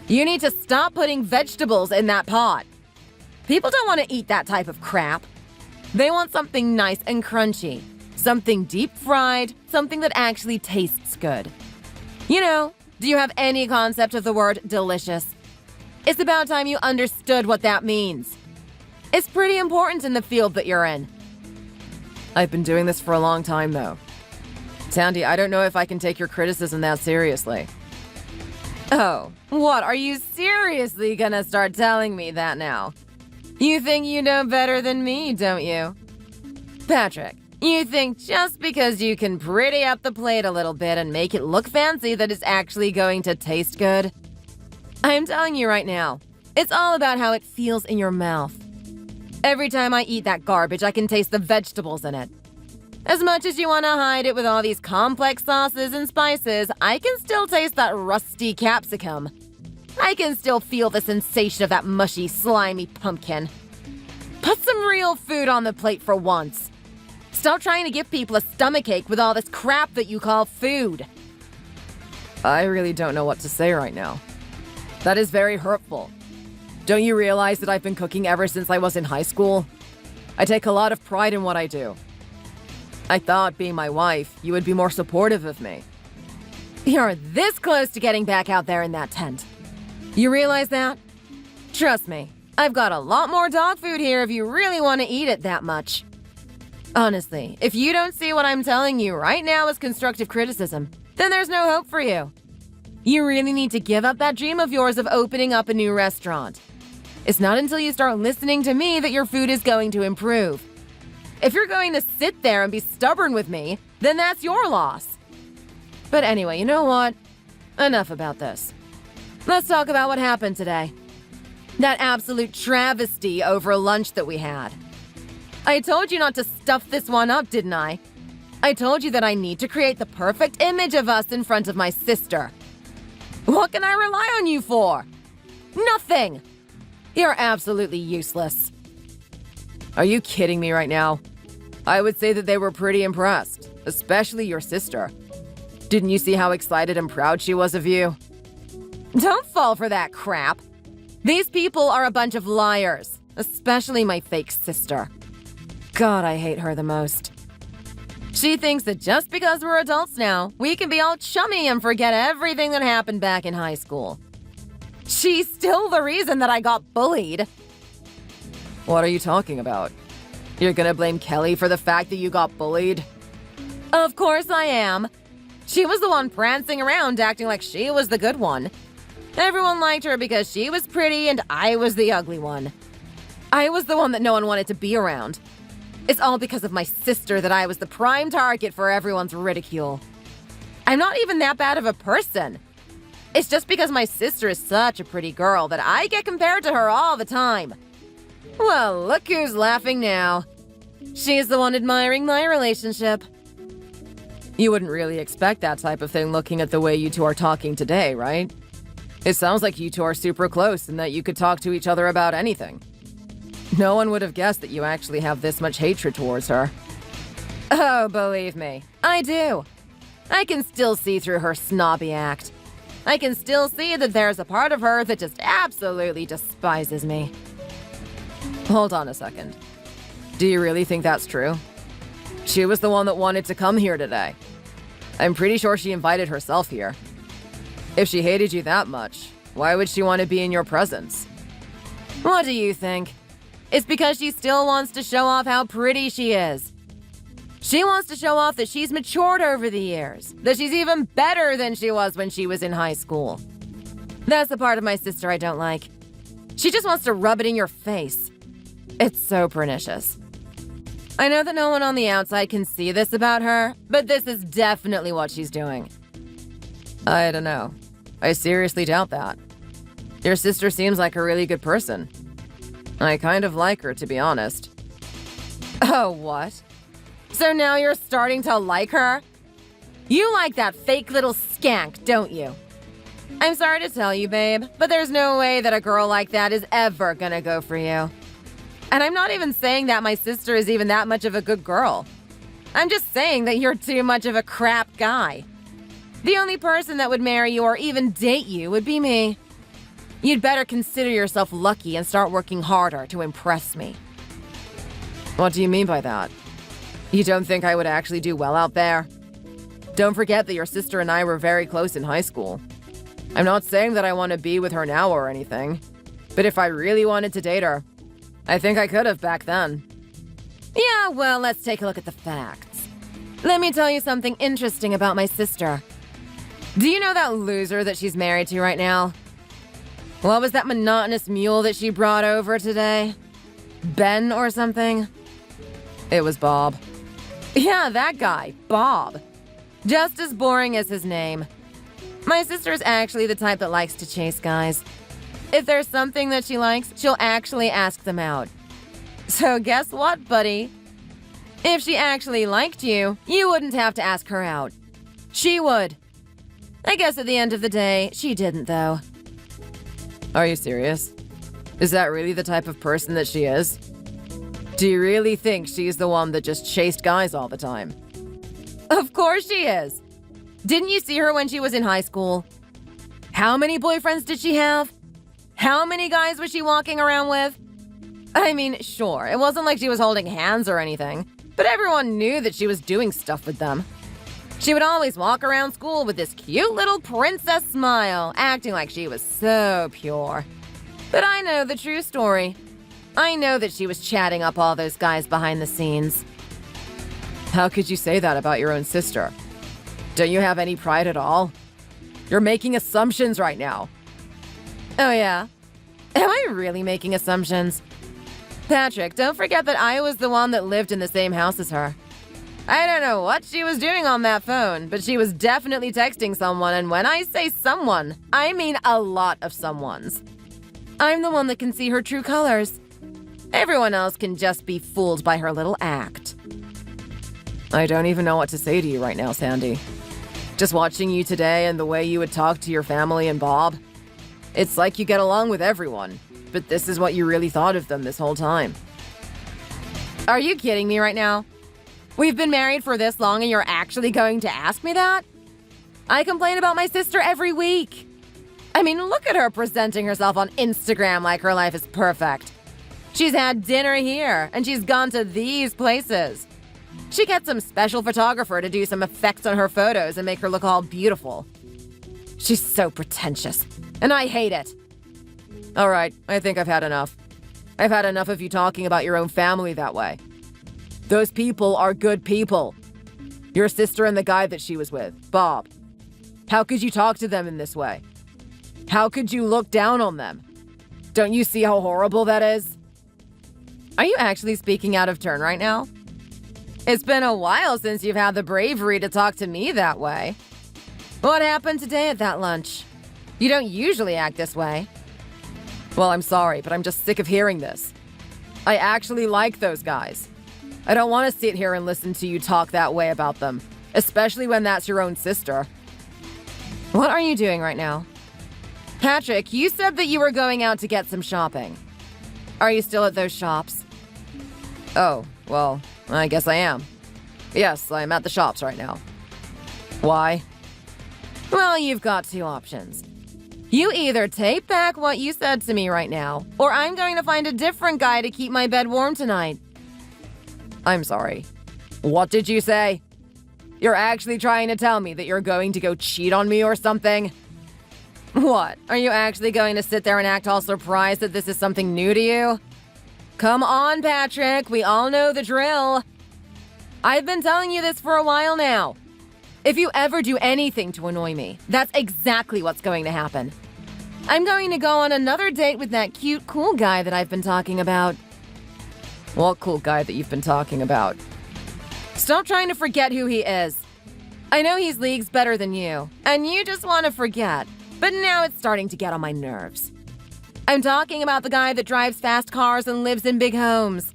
You need to stop putting vegetables in that pot. People don't want to eat that type of crap. They want something nice and crunchy. Something deep fried, something that actually tastes good. You know, do you have any concept of the word delicious? It's about time you understood what that means. It's pretty important in the field that you're in. I've been doing this for a long time, though. Sandy, I don't know if I can take your criticism that seriously. Oh, what? Are you seriously gonna start telling me that now? You think you know better than me, don't you? Patrick, you think just because you can pretty up the plate a little bit and make it look fancy that it's actually going to taste good? I'm telling you right now, it's all about how it feels in your mouth. Every time I eat that garbage, I can taste the vegetables in it. As much as you want to hide it with all these complex sauces and spices, I can still taste that rusty capsicum. I can still feel the sensation of that mushy, slimy pumpkin. Put some real food on the plate for once. Stop trying to give people a stomachache with all this crap that you call food. I really don't know what to say right now. That is very hurtful. Don't you realize that I've been cooking ever since I was in high school? I take a lot of pride in what I do. I thought, being my wife, you would be more supportive of me. You're this close to getting back out there in that tent. You realize that? Trust me, I've got a lot more dog food here if you really want to eat it that much. Honestly, if you don't see what I'm telling you right now as constructive criticism, then there's no hope for you. You really need to give up that dream of yours of opening up a new restaurant. It's not until you start listening to me that your food is going to improve. If you're going to sit there and be stubborn with me, then that's your loss. But anyway, you know what? Enough about this. Let's talk about what happened today. That absolute travesty over lunch that we had. I told you not to stuff this one up, didn't I? I told you that I need to create the perfect image of us in front of my sister. What can I rely on you for? Nothing! You're absolutely useless. Are you kidding me right now? I would say that they were pretty impressed, especially your sister. Didn't you see how excited and proud she was of you? Don't fall for that crap. These people are a bunch of liars, especially my fake sister. God, I hate her the most. She thinks that just because we're adults now, we can be all chummy and forget everything that happened back in high school. She's still the reason that I got bullied. What are you talking about? You're gonna blame Kelly for the fact that you got bullied? Of course I am. She was the one prancing around acting like she was the good one. Everyone liked her because she was pretty and I was the ugly one. I was the one that no one wanted to be around. It's all because of my sister that I was the prime target for everyone's ridicule. I'm not even that bad of a person. It's just because my sister is such a pretty girl that I get compared to her all the time. Well, look who's laughing now. She's the one admiring my relationship. You wouldn't really expect that type of thing looking at the way you two are talking today, right? It sounds like you two are super close and that you could talk to each other about anything. No one would have guessed that you actually have this much hatred towards her. Oh, believe me, I do. I can still see through her snobby act. I can still see that there's a part of her that just absolutely despises me. Hold on a second. Do you really think that's true? She was the one that wanted to come here today. I'm pretty sure she invited herself here. If she hated you that much, why would she want to be in your presence? What do you think? It's because she still wants to show off how pretty she is. She wants to show off that she's matured over the years, that she's even better than she was when she was in high school. That's the part of my sister I don't like. She just wants to rub it in your face. It's so pernicious. I know that no one on the outside can see this about her, but this is definitely what she's doing. I don't know. I seriously doubt that. Your sister seems like a really good person. I kind of like her, to be honest. Oh, what? So now you're starting to like her? You like that fake little skank, don't you? I'm sorry to tell you, babe, but there's no way that a girl like that is ever gonna go for you. And I'm not even saying that my sister is even that much of a good girl. I'm just saying that you're too much of a crap guy. The only person that would marry you or even date you would be me. You'd better consider yourself lucky and start working harder to impress me. What do you mean by that? You don't think I would actually do well out there? Don't forget that your sister and I were very close in high school. I'm not saying that I want to be with her now or anything, but if I really wanted to date her, I think I could have back then. Yeah, well, let's take a look at the facts. Let me tell you something interesting about my sister. Do you know that loser that she's married to right now? What was that monotonous mule that she brought over today? Ben or something? It was Bob. Yeah, that guy, Bob. Just as boring as his name. My sister's actually the type that likes to chase guys. If there's something that she likes, she'll actually ask them out. So guess what, buddy? If she actually liked you, you wouldn't have to ask her out. She would. I guess at the end of the day, she didn't, though. Are you serious? Is that really the type of person that she is? Do you really think she's the one that just chased guys all the time? Of course she is. Didn't you see her when she was in high school? How many boyfriends did she have? How many guys was she walking around with? I mean, sure, it wasn't like she was holding hands or anything, but everyone knew that she was doing stuff with them. She would always walk around school with this cute little princess smile, acting like she was so pure. But I know the true story. I know that she was chatting up all those guys behind the scenes. How could you say that about your own sister? Don't you have any pride at all? You're making assumptions right now. Oh yeah? Am I really making assumptions? Patrick, don't forget that I was the one that lived in the same house as her. I don't know what she was doing on that phone, but she was definitely texting someone, and when I say someone, I mean a lot of someones. I'm the one that can see her true colors. Everyone else can just be fooled by her little act. I don't even know what to say to you right now, Sandy. Just watching you today and the way you would talk to your family and Bob, it's like you get along with everyone, but this is what you really thought of them this whole time. Are you kidding me right now? We've been married for this long and you're actually going to ask me that? I complain about my sister every week. I mean, look at her presenting herself on Instagram like her life is perfect. She's had dinner here, and she's gone to these places. She gets some special photographer to do some effects on her photos and make her look all beautiful. She's so pretentious, and I hate it. All right, I think I've had enough. I've had enough of you talking about your own family that way. Those people are good people. Your sister and the guy that she was with, Bob. How could you talk to them in this way? How could you look down on them? Don't you see how horrible that is? Are you actually speaking out of turn right now? It's been a while since you've had the bravery to talk to me that way. What happened today at that lunch? You don't usually act this way. Well, I'm sorry, but I'm just sick of hearing this. I actually like those guys. I don't want to sit here and listen to you talk that way about them, especially when that's your own sister. What are you doing right now? Patrick, you said that you were going out to get some shopping. Are you still at those shops? Oh, well, I guess I am. Yes, I'm at the shops right now. Why? Well, you've got two options. You either take back what you said to me right now, or I'm going to find a different guy to keep my bed warm tonight. I'm sorry. What did you say? You're actually trying to tell me that you're going to go cheat on me or something? What? Are you actually going to sit there and act all surprised that this is something new to you? Come on, Patrick. We all know the drill. I've been telling you this for a while now. If you ever do anything to annoy me, that's exactly what's going to happen. I'm going to go on another date with that cute, cool guy that I've been talking about. What cool guy that you've been talking about? Stop trying to forget who he is. I know he's leagues better than you, and you just want to forget, but now it's starting to get on my nerves. I'm talking about the guy that drives fast cars and lives in big homes.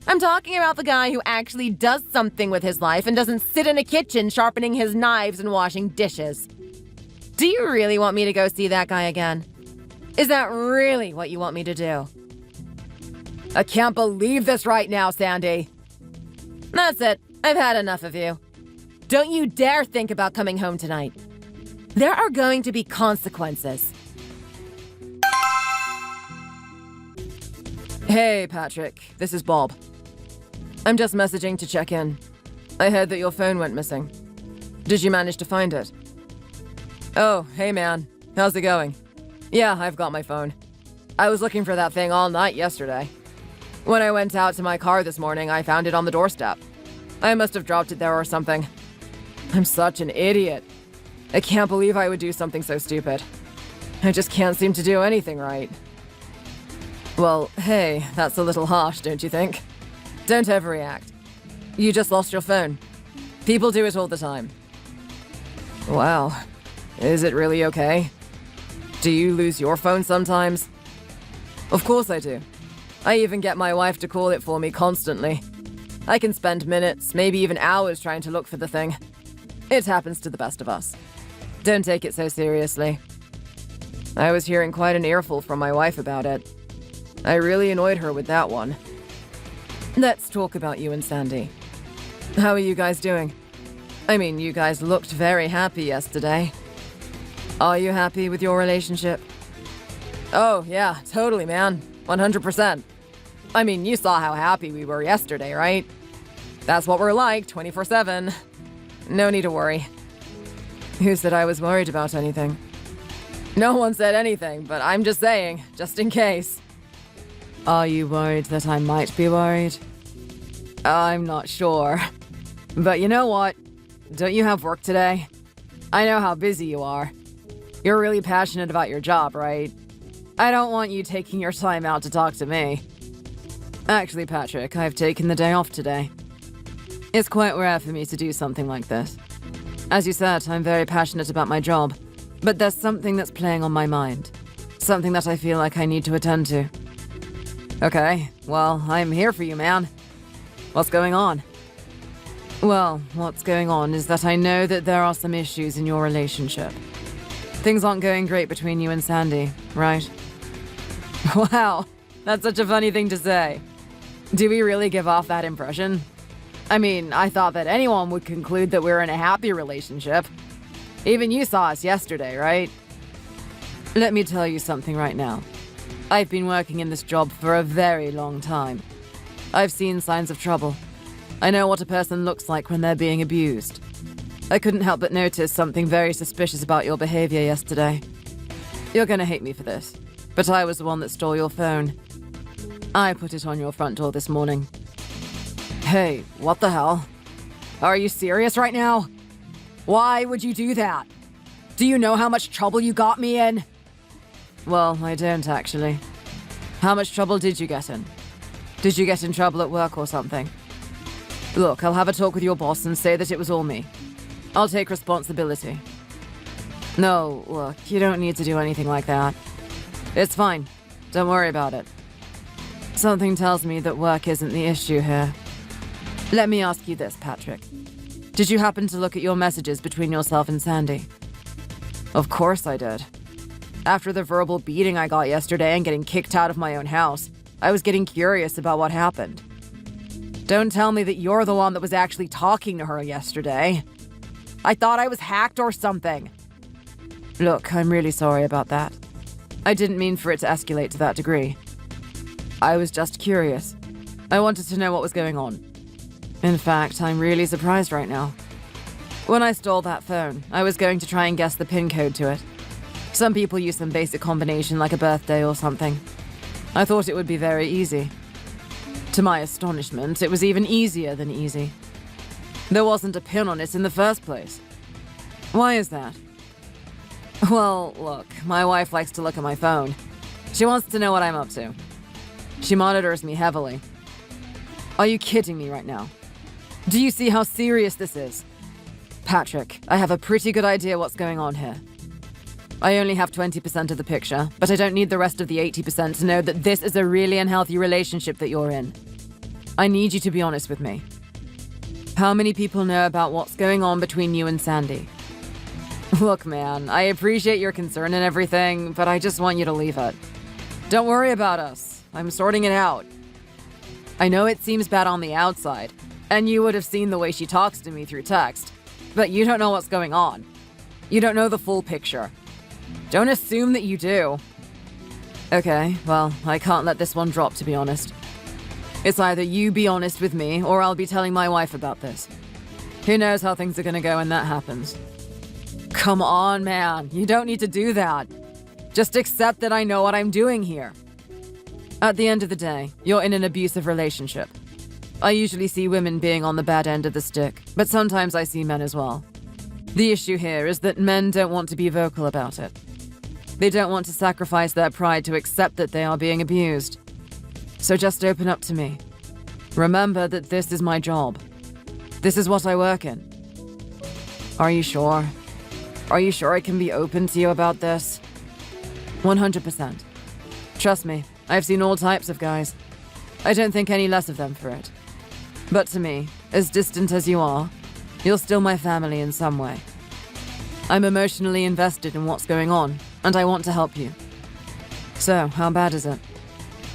I'm talking about the guy who actually does something with his life and doesn't sit in a kitchen sharpening his knives and washing dishes. Do you really want me to go see that guy again? Is that really what you want me to do? I can't believe this right now, Sandy. That's it. I've had enough of you. Don't you dare think about coming home tonight. There are going to be consequences. Hey, Patrick. This is Bob. I'm just messaging to check in. I heard that your phone went missing. Did you manage to find it? Oh, hey man. How's it going? Yeah, I've got my phone. I was looking for that thing all night yesterday. When I went out to my car this morning, I found it on the doorstep. I must have dropped it there or something. I'm such an idiot. I can't believe I would do something so stupid. I just can't seem to do anything right. Well, hey, that's a little harsh, don't you think? Don't overreact. You just lost your phone. People do it all the time. Wow. Is it really okay? Do you lose your phone sometimes? Of course I do. I even get my wife to call it for me constantly. I can spend minutes, maybe even hours trying to look for the thing. It happens to the best of us. Don't take it so seriously. I was hearing quite an earful from my wife about it. I really annoyed her with that one. Let's talk about you and Sandy. How are you guys doing? I mean, you guys looked very happy yesterday. Are you happy with your relationship? Oh, yeah, totally, man. 100%. I mean, you saw how happy we were yesterday, right? That's what we're like, 24/7. No need to worry. Who said I was worried about anything? No one said anything, but I'm just saying, just in case. Are you worried that I might be worried? I'm not sure. But you know what? Don't you have work today? I know how busy you are. You're really passionate about your job, right? I don't want you taking your time out to talk to me. Actually, Patrick, I've taken the day off today. It's quite rare for me to do something like this. As you said, I'm very passionate about my job, but there's something that's playing on my mind. Something that I feel like I need to attend to. Okay, well, I'm here for you, man. What's going on? Well, what's going on is that I know that there are some issues in your relationship. Things aren't going great between you and Sandy, right? Wow, that's such a funny thing to say. Do we really give off that impression? I mean, I thought that anyone would conclude that we're in a happy relationship. Even you saw us yesterday, right? Let me tell you something right now. I've been working in this job for a very long time. I've seen signs of trouble. I know what a person looks like when they're being abused. I couldn't help but notice something very suspicious about your behavior yesterday. You're gonna hate me for this, but I was the one that stole your phone. I put it on your front door this morning. Hey, what the hell? Are you serious right now? Why would you do that? Do you know how much trouble you got me in? Well, I don't actually. How much trouble did you get in? Did you get in trouble at work or something? Look, I'll have a talk with your boss and say that it was all me. I'll take responsibility. No, look, you don't need to do anything like that. It's fine. Don't worry about it. Something tells me that work isn't the issue here. Let me ask you this, Patrick. Did you happen to look at your messages between yourself and Sandy? Of course I did. After the verbal beating I got yesterday and getting kicked out of my own house, I was getting curious about what happened. Don't tell me that you're the one that was actually talking to her yesterday. I thought I was hacked or something. Look, I'm really sorry about that. I didn't mean for it to escalate to that degree. I was just curious. I wanted to know what was going on. In fact, I'm really surprised right now. When I stole that phone, I was going to try and guess the PIN code to it. Some people use some basic combination like a birthday or something. I thought it would be very easy. To my astonishment, it was even easier than easy. There wasn't a PIN on it in the first place. Why is that? Well, look, my wife likes to look at my phone. She wants to know what I'm up to. She monitors me heavily. Are you kidding me right now? Do you see how serious this is? Patrick, I have a pretty good idea what's going on here. I only have 20% of the picture, but I don't need the rest of the 80% to know that this is a really unhealthy relationship that you're in. I need you to be honest with me. How many people know about what's going on between you and Sandy? Look, man, I appreciate your concern and everything, but I just want you to leave it. Don't worry about us. I'm sorting it out. I know it seems bad on the outside, and you would have seen the way she talks to me through text, but you don't know what's going on. You don't know the full picture. Don't assume that you do. Okay, well, I can't let this one drop, to be honest. It's either you be honest with me, or I'll be telling my wife about this. Who knows how things are gonna go when that happens. Come on, man, you don't need to do that. Just accept that I know what I'm doing here. At the end of the day, you're in an abusive relationship. I usually see women being on the bad end of the stick, but sometimes I see men as well. The issue here is that men don't want to be vocal about it. They don't want to sacrifice their pride to accept that they are being abused. So just open up to me. Remember that this is my job. This is what I work in. Are you sure? Are you sure I can be open to you about this? 100%. Trust me, I've seen all types of guys. I don't think any less of them for it. But to me, as distant as you are, you're still my family in some way. I'm emotionally invested in what's going on, and I want to help you. So, how bad is it?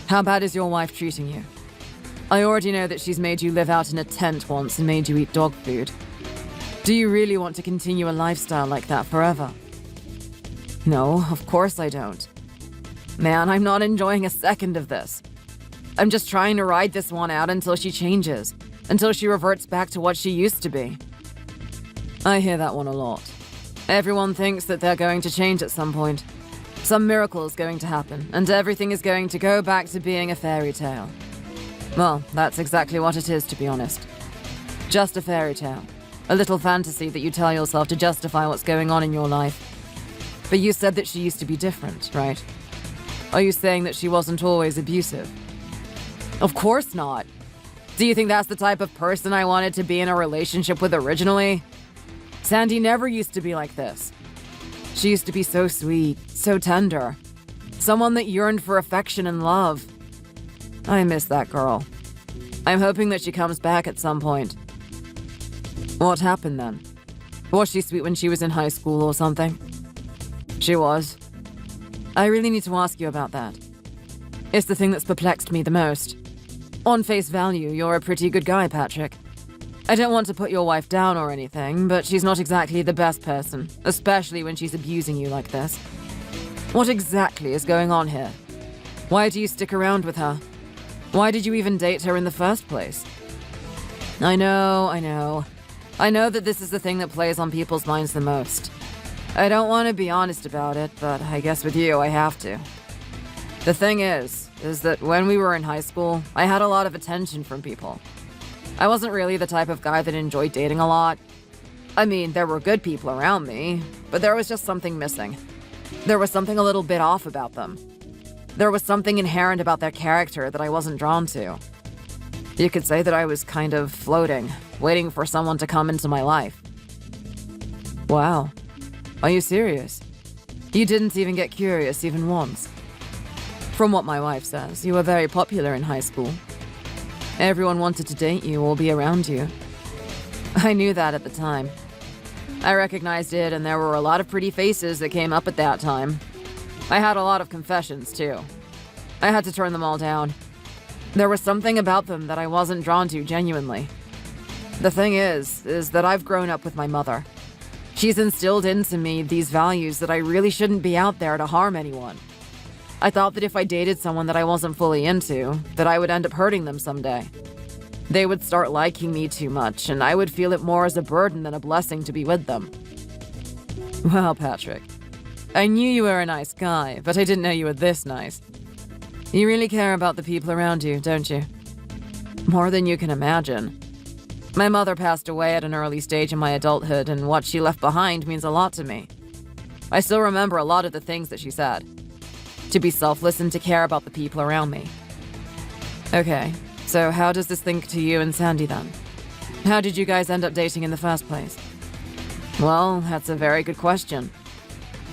How bad is your wife treating you? I already know that she's made you live out in a tent once and made you eat dog food. Do you really want to continue a lifestyle like that forever? No, of course I don't. Man, I'm not enjoying a second of this. I'm just trying to ride this one out until she changes, until she reverts back to what she used to be. I hear that one a lot. Everyone thinks that they're going to change at some point. Some miracle is going to happen, and everything is going to go back to being a fairy tale. Well, that's exactly what it is, to be honest. Just a fairy tale. A little fantasy that you tell yourself to justify what's going on in your life. But you said that she used to be different, right? Are you saying that she wasn't always abusive? Of course not. Do you think that's the type of person I wanted to be in a relationship with originally? Sandy never used to be like this. She used to be so sweet, so tender. Someone that yearned for affection and love. I miss that girl. I'm hoping that she comes back at some point. What happened then? Was she sweet when she was in high school or something? She was. I really need to ask you about that. It's the thing that's perplexed me the most. On face value, you're a pretty good guy, Patrick. I don't want to put your wife down or anything, but she's not exactly the best person, especially when she's abusing you like this. What exactly is going on here? Why do you stick around with her? Why did you even date her in the first place? I know. I know that this is the thing that plays on people's minds the most. I don't want to be honest about it, but I guess with you, I have to. The thing is that when we were in high school, I had a lot of attention from people. I wasn't really the type of guy that enjoyed dating a lot. I mean, there were good people around me, but there was just something missing. There was something a little bit off about them. There was something inherent about their character that I wasn't drawn to. You could say that I was kind of floating, waiting for someone to come into my life. Wow. Are you serious? You didn't even get curious even once. From what my wife says, you were very popular in high school. Everyone wanted to date you or be around you. I knew that at the time. I recognized it, and there were a lot of pretty faces that came up at that time. I had a lot of confessions, too. I had to turn them all down. There was something about them that I wasn't drawn to genuinely. The thing is that I've grown up with my mother. She's instilled into me these values that I really shouldn't be out there to harm anyone. I thought that if I dated someone that I wasn't fully into, that I would end up hurting them someday. They would start liking me too much, and I would feel it more as a burden than a blessing to be with them. Well, Patrick, I knew you were a nice guy, but I didn't know you were this nice. You really care about the people around you, don't you? More than you can imagine. My mother passed away at an early stage in my adulthood, and what she left behind means a lot to me. I still remember a lot of the things that she said. To be selfless and to care about the people around me. Okay, so how does this link to you and Sandy then? How did you guys end up dating in the first place? Well, that's a very good question.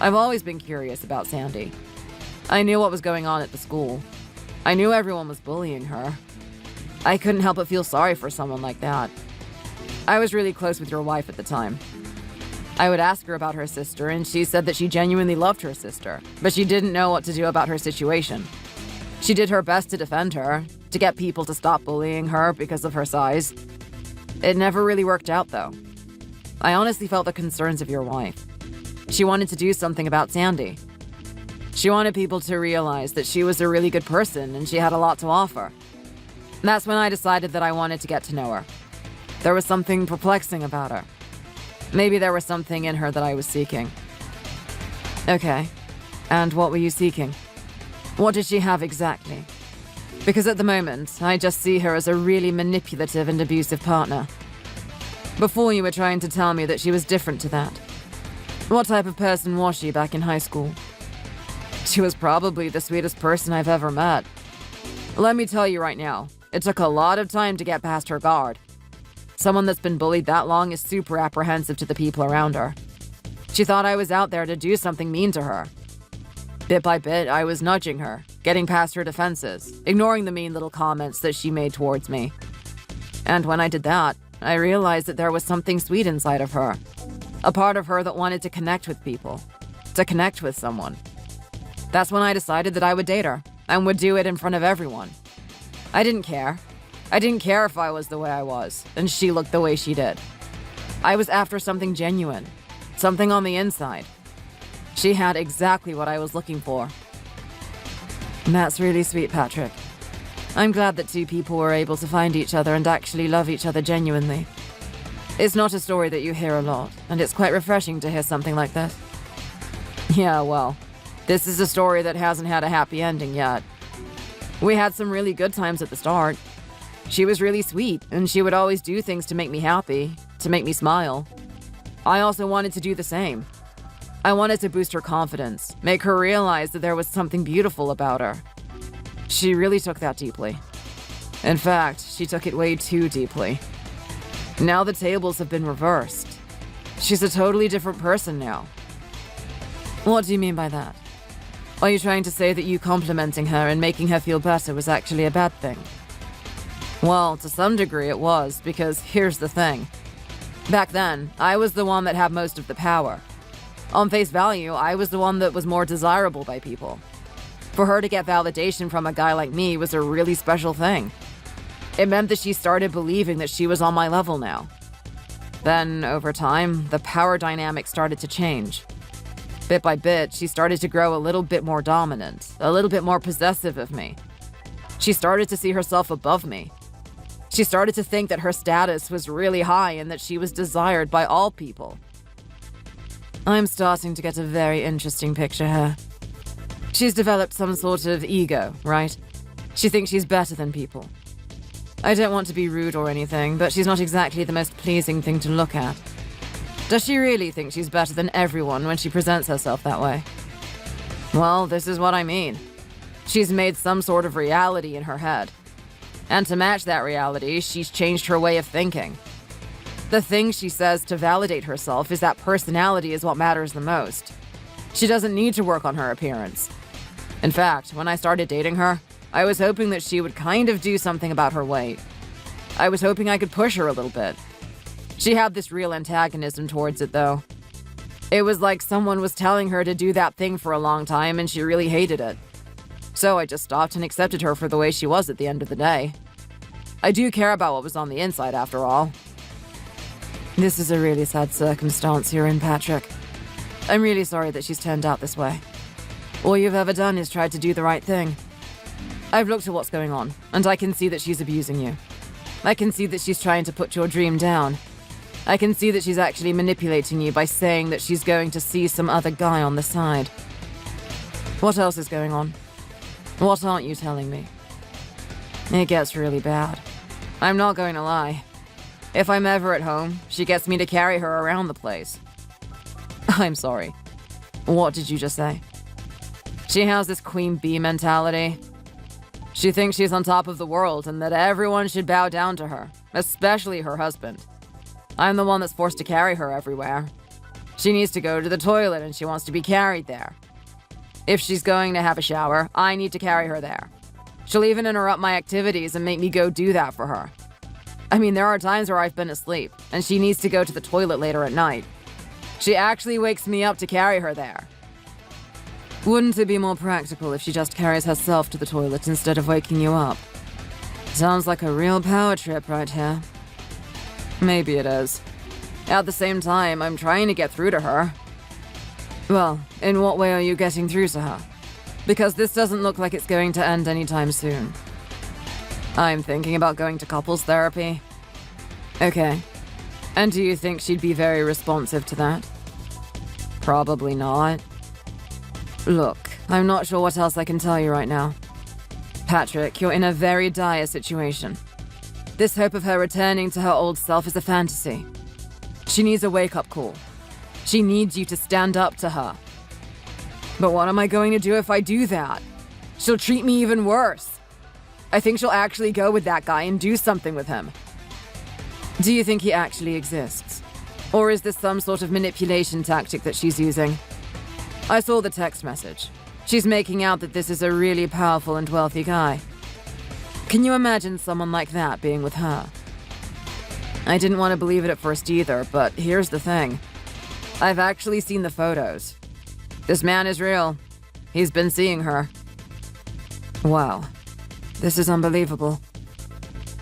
I've always been curious about Sandy. I knew what was going on at the school. I knew everyone was bullying her. I couldn't help but feel sorry for someone like that. I was really close with your wife at the time. I would ask her about her sister, and she said that she genuinely loved her sister, but she didn't know what to do about her situation. She did her best to defend her, to get people to stop bullying her because of her size. It never really worked out, though. I honestly felt the concerns of your wife. She wanted to do something about Sandy. She wanted people to realize that she was a really good person and she had a lot to offer. That's when I decided that I wanted to get to know her. There was something perplexing about her. Maybe there was something in her that I was seeking. Okay. And what were you seeking? What did she have exactly? Because at the moment, I just see her as a really manipulative and abusive partner. Before you were trying to tell me that she was different to that. What type of person was she back in high school? She was probably the sweetest person I've ever met. Let me tell you right now, it took a lot of time to get past her guard. Someone that's been bullied that long is super apprehensive to the people around her. She thought I was out there to do something mean to her. Bit by bit, I was nudging her, getting past her defenses, ignoring the mean little comments that she made towards me. And when I did that, I realized that there was something sweet inside of her. A part of her that wanted to connect with people. To connect with someone. That's when I decided that I would date her, and would do it in front of everyone. I didn't care. I didn't care if I was the way I was, and she looked the way she did. I was after something genuine. Something on the inside. She had exactly what I was looking for. That's really sweet, Patrick. I'm glad that two people were able to find each other and actually love each other genuinely. It's not a story that you hear a lot, and it's quite refreshing to hear something like this. Yeah, well, this is a story that hasn't had a happy ending yet. We had some really good times at the start. She was really sweet, and she would always do things to make me happy, to make me smile. I also wanted to do the same. I wanted to boost her confidence, make her realize that there was something beautiful about her. She really took that deeply. In fact, she took it way too deeply. Now the tables have been reversed. She's a totally different person now. What do you mean by that? Are you trying to say that you complimenting her and making her feel better was actually a bad thing? Well, to some degree it was, because here's the thing. Back then, I was the one that had most of the power. On face value, I was the one that was more desirable by people. For her to get validation from a guy like me was a really special thing. It meant that she started believing that she was on my level now. Then, over time, the power dynamic started to change. Bit by bit, she started to grow a little bit more dominant, a little bit more possessive of me. She started to see herself above me. She started to think that her status was really high and that she was desired by all people. I'm starting to get a very interesting picture here. She's developed some sort of ego, right? She thinks she's better than people. I don't want to be rude or anything, but she's not exactly the most pleasing thing to look at. Does she really think she's better than everyone when she presents herself that way? Well, this is what I mean. She's made some sort of reality in her head. And to match that reality, she's changed her way of thinking. The thing she says to validate herself is that personality is what matters the most. She doesn't need to work on her appearance. In fact, when I started dating her, I was hoping that she would kind of do something about her weight. I was hoping I could push her a little bit. She had this real antagonism towards it, though. It was like someone was telling her to do that thing for a long time, and she really hated it. So I just stopped and accepted her for the way she was at the end of the day. I do care about what was on the inside, after all. This is a really sad circumstance you're in, Patrick. I'm really sorry that she's turned out this way. All you've ever done is tried to do the right thing. I've looked at what's going on, and I can see that she's abusing you. I can see that she's trying to put your dream down. I can see that she's actually manipulating you by saying that she's going to see some other guy on the side. What else is going on? What aren't you telling me? It gets really bad. I'm not going to lie. If I'm ever at home, she gets me to carry her around the place. I'm sorry. What did you just say? She has this queen bee mentality. She thinks she's on top of the world and that everyone should bow down to her, especially her husband. I'm the one that's forced to carry her everywhere. She needs to go to the toilet and she wants to be carried there. If she's going to have a shower, I need to carry her there. She'll even interrupt my activities and make me go do that for her. I mean, there are times where I've been asleep, and she needs to go to the toilet later at night. She actually wakes me up to carry her there. Wouldn't it be more practical if she just carries herself to the toilet instead of waking you up? Sounds like a real power trip right here. Maybe it is. At the same time, I'm trying to get through to her. Well, in what way are you getting through to her? Because this doesn't look like it's going to end anytime soon. I'm thinking about going to couples therapy. Okay. And do you think she'd be very responsive to that? Probably not. Look, I'm not sure what else I can tell you right now. Patrick, you're in a very dire situation. This hope of her returning to her old self is a fantasy. She needs a wake-up call. She needs you to stand up to her. But what am I going to do if I do that? She'll treat me even worse. I think she'll actually go with that guy and do something with him. Do you think he actually exists? Or is this some sort of manipulation tactic that she's using? I saw the text message. She's making out that this is a really powerful and wealthy guy. Can you imagine someone like that being with her? I didn't want to believe it at first either, but here's the thing. I've actually seen the photos. This man is real. He's been seeing her. Wow. This is unbelievable.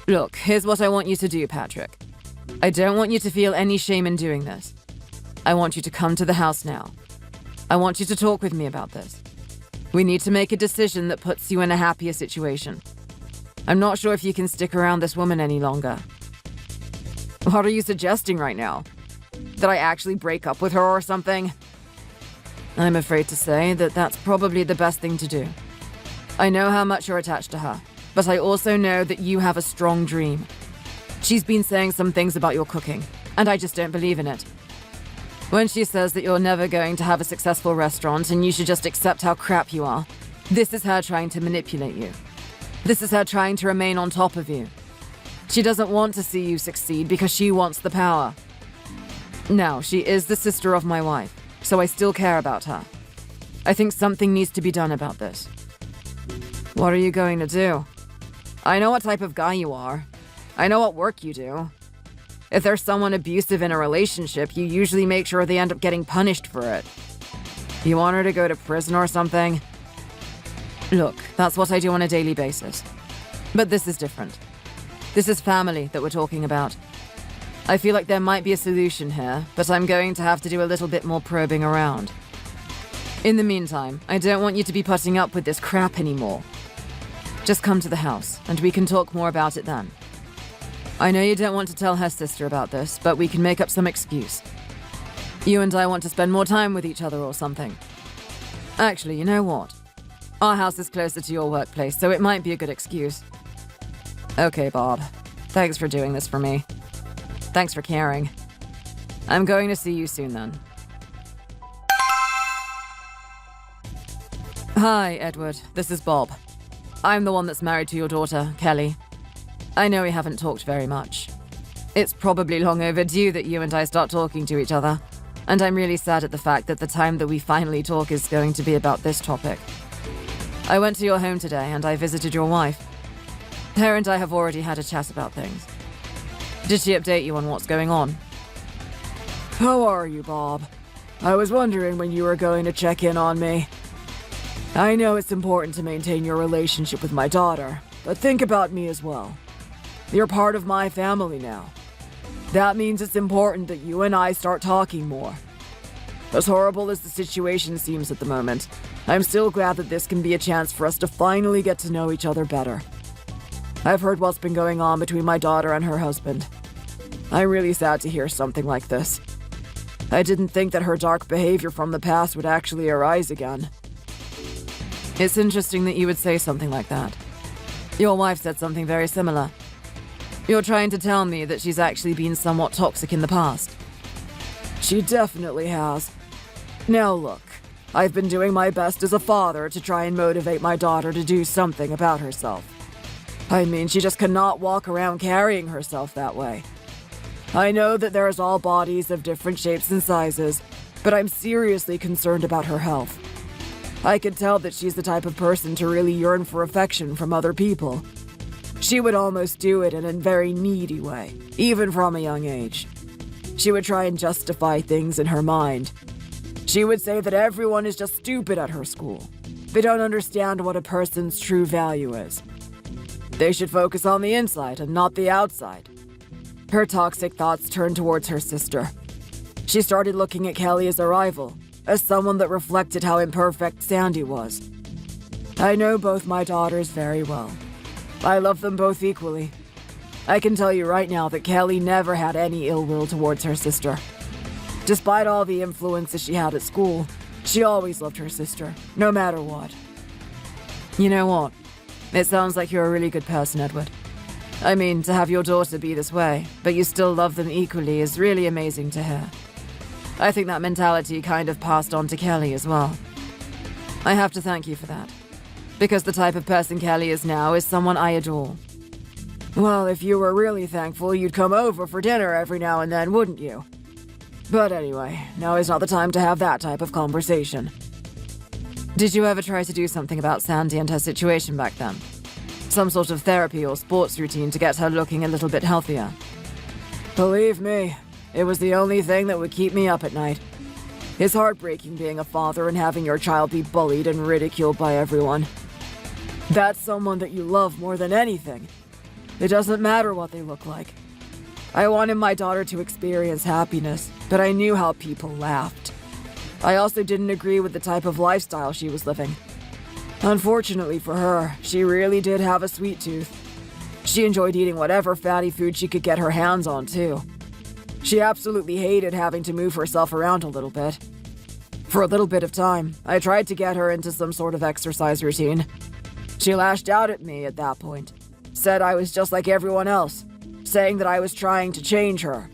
Look, here's what I want you to do, Patrick. I don't want you to feel any shame in doing this. I want you to come to the house now. I want you to talk with me about this. We need to make a decision that puts you in a happier situation. I'm not sure if you can stick around this woman any longer. What are you suggesting right now? That I actually break up with her or something? I'm afraid to say that that's probably the best thing to do. I know how much you're attached to her, but I also know that you have a strong dream. She's been saying some things about your cooking, and I just don't believe in it. When she says that you're never going to have a successful restaurant and you should just accept how crap you are, this is her trying to manipulate you. This is her trying to remain on top of you. She doesn't want to see you succeed because she wants the power. Now, she is the sister of my wife, so I still care about her. I think something needs to be done about this. What are you going to do? I know what type of guy you are. I know what work you do. If there's someone abusive in a relationship, you usually make sure they end up getting punished for it. You want her to go to prison or something? Look, that's what I do on a daily basis. But this is different. This is family that we're talking about. I feel like there might be a solution here, but I'm going to have to do a little bit more probing around. In the meantime, I don't want you to be putting up with this crap anymore. Just come to the house, and we can talk more about it then. I know you don't want to tell her sister about this, but we can make up some excuse. You and I want to spend more time with each other or something. Actually, you know what? Our house is closer to your workplace, so it might be a good excuse. Okay, Bob. Thanks for doing this for me. Thanks for caring. I'm going to see you soon then. Hi, Edward. This is Bob. I'm the one that's married to your daughter, Kelly. I know we haven't talked very much. It's probably long overdue that you and I start talking to each other, and I'm really sad at the fact that the time that we finally talk is going to be about this topic. I went to your home today and I visited your wife. Her and I have already had a chat about things. Did she update you on what's going on? How are you, Bob? I was wondering when you were going to check in on me. I know it's important to maintain your relationship with my daughter, but think about me as well. You're part of my family now. That means it's important that you and I start talking more. As horrible as the situation seems at the moment, I'm still glad that this can be a chance for us to finally get to know each other better. I've heard what's been going on between my daughter and her husband. I'm really sad to hear something like this. I didn't think that her dark behavior from the past would actually arise again. It's interesting that you would say something like that. Your wife said something very similar. You're trying to tell me that she's actually been somewhat toxic in the past. She definitely has. Now look, I've been doing my best as a father to try and motivate my daughter to do something about herself. I mean, she just cannot walk around carrying herself that way. I know that there's all bodies of different shapes and sizes, but I'm seriously concerned about her health. I could tell that she's the type of person to really yearn for affection from other people. She would almost do it in a very needy way, even from a young age. She would try and justify things in her mind. She would say that everyone is just stupid at her school. They don't understand what a person's true value is. They should focus on the inside and not the outside. Her toxic thoughts turned towards her sister. She started looking at Kelly as a rival, as someone that reflected how imperfect Sandy was. I know both my daughters very well. I love them both equally. I can tell you right now that Kelly never had any ill will towards her sister. Despite all the influences she had at school, she always loved her sister, no matter what. You know what? It sounds like you're a really good person, Edward. I mean, to have your daughter be this way, but you still love them equally is really amazing to hear. I think that mentality kind of passed on to Kelly as well. I have to thank you for that. Because the type of person Kelly is now is someone I adore. Well, if you were really thankful, you'd come over for dinner every now and then, wouldn't you? But anyway, now is not the time to have that type of conversation. Did you ever try to do something about Sandy and her situation back then? Some sort of therapy or sports routine to get her looking a little bit healthier? Believe me, it was the only thing that would keep me up at night. It's heartbreaking being a father and having your child be bullied and ridiculed by everyone. That's someone that you love more than anything. It doesn't matter what they look like. I wanted my daughter to experience happiness, but I knew how people laughed. I also didn't agree with the type of lifestyle she was living. Unfortunately for her, she really did have a sweet tooth. She enjoyed eating whatever fatty food she could get her hands on, too. She absolutely hated having to move herself around a little bit. For a little bit of time, I tried to get her into some sort of exercise routine. She lashed out at me at that point, said I was just like everyone else, saying that I was trying to change her,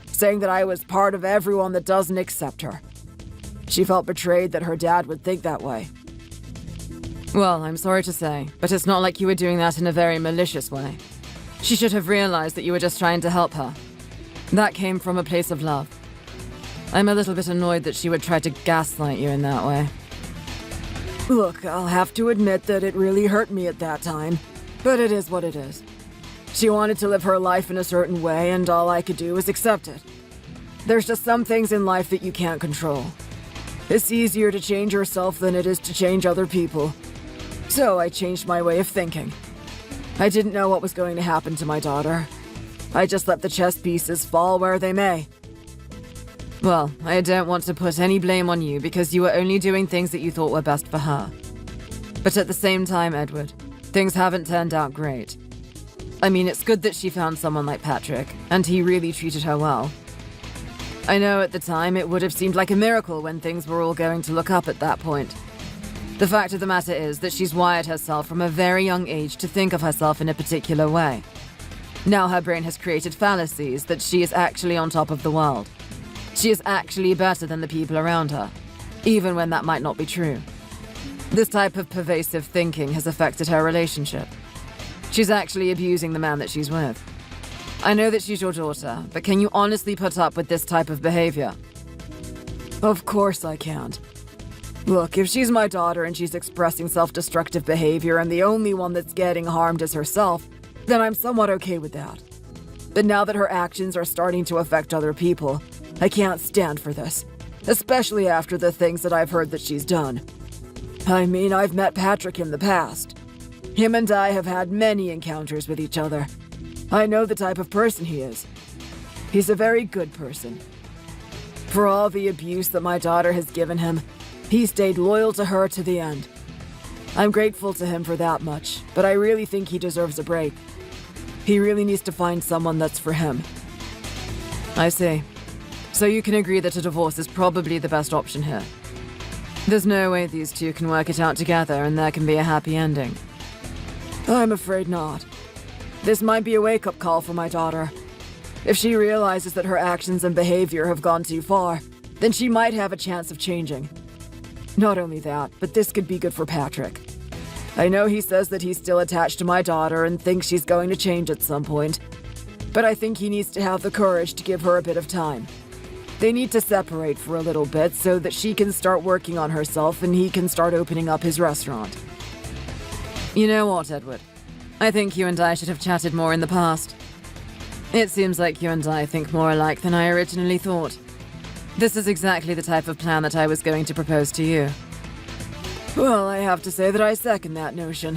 saying that I was part of everyone that doesn't accept her. She felt betrayed that her dad would think that way. Well, I'm sorry to say, but it's not like you were doing that in a very malicious way. She should have realized that you were just trying to help her. That came from a place of love. I'm a little bit annoyed that she would try to gaslight you in that way. Look, I'll have to admit that it really hurt me at that time, but it is what it is. She wanted to live her life in a certain way, and all I could do was accept it. There's just some things in life that you can't control. It's easier to change yourself than it is to change other people. So I changed my way of thinking. I didn't know what was going to happen to my daughter. I just let the chess pieces fall where they may. Well, I don't want to put any blame on you because you were only doing things that you thought were best for her. But at the same time, Edward, things haven't turned out great. I mean, it's good that she found someone like Patrick, and he really treated her well. I know at the time it would have seemed like a miracle when things were all going to look up at that point. The fact of the matter is that she's wired herself from a very young age to think of herself in a particular way. Now her brain has created fallacies that she is actually on top of the world. She is actually better than the people around her, even when that might not be true. This type of pervasive thinking has affected her relationship. She's actually abusing the man that she's with. I know that she's your daughter, but can you honestly put up with this type of behavior? Of course I can't. Look, if she's my daughter and she's expressing self-destructive behavior and the only one that's getting harmed is herself, then I'm somewhat okay with that. But now that her actions are starting to affect other people, I can't stand for this, especially after the things that I've heard that she's done. I mean, I've met Patrick in the past. Him and I have had many encounters with each other. I know the type of person he is. He's a very good person. For all the abuse that my daughter has given him, he stayed loyal to her to the end. I'm grateful to him for that much, but I really think he deserves a break. He really needs to find someone that's for him. I see. So you can agree that a divorce is probably the best option here. There's no way these two can work it out together and there can be a happy ending. I'm afraid not. This might be a wake-up call for my daughter. If she realizes that her actions and behavior have gone too far, then she might have a chance of changing. Not only that, but this could be good for Patrick. I know he says that he's still attached to my daughter and thinks she's going to change at some point, but I think he needs to have the courage to give her a bit of time. They need to separate for a little bit so that she can start working on herself and he can start opening up his restaurant. You know what, Edward? I think you and I should have chatted more in the past. It seems like you and I think more alike than I originally thought. This is exactly the type of plan that I was going to propose to you. Well, I have to say that I second that notion.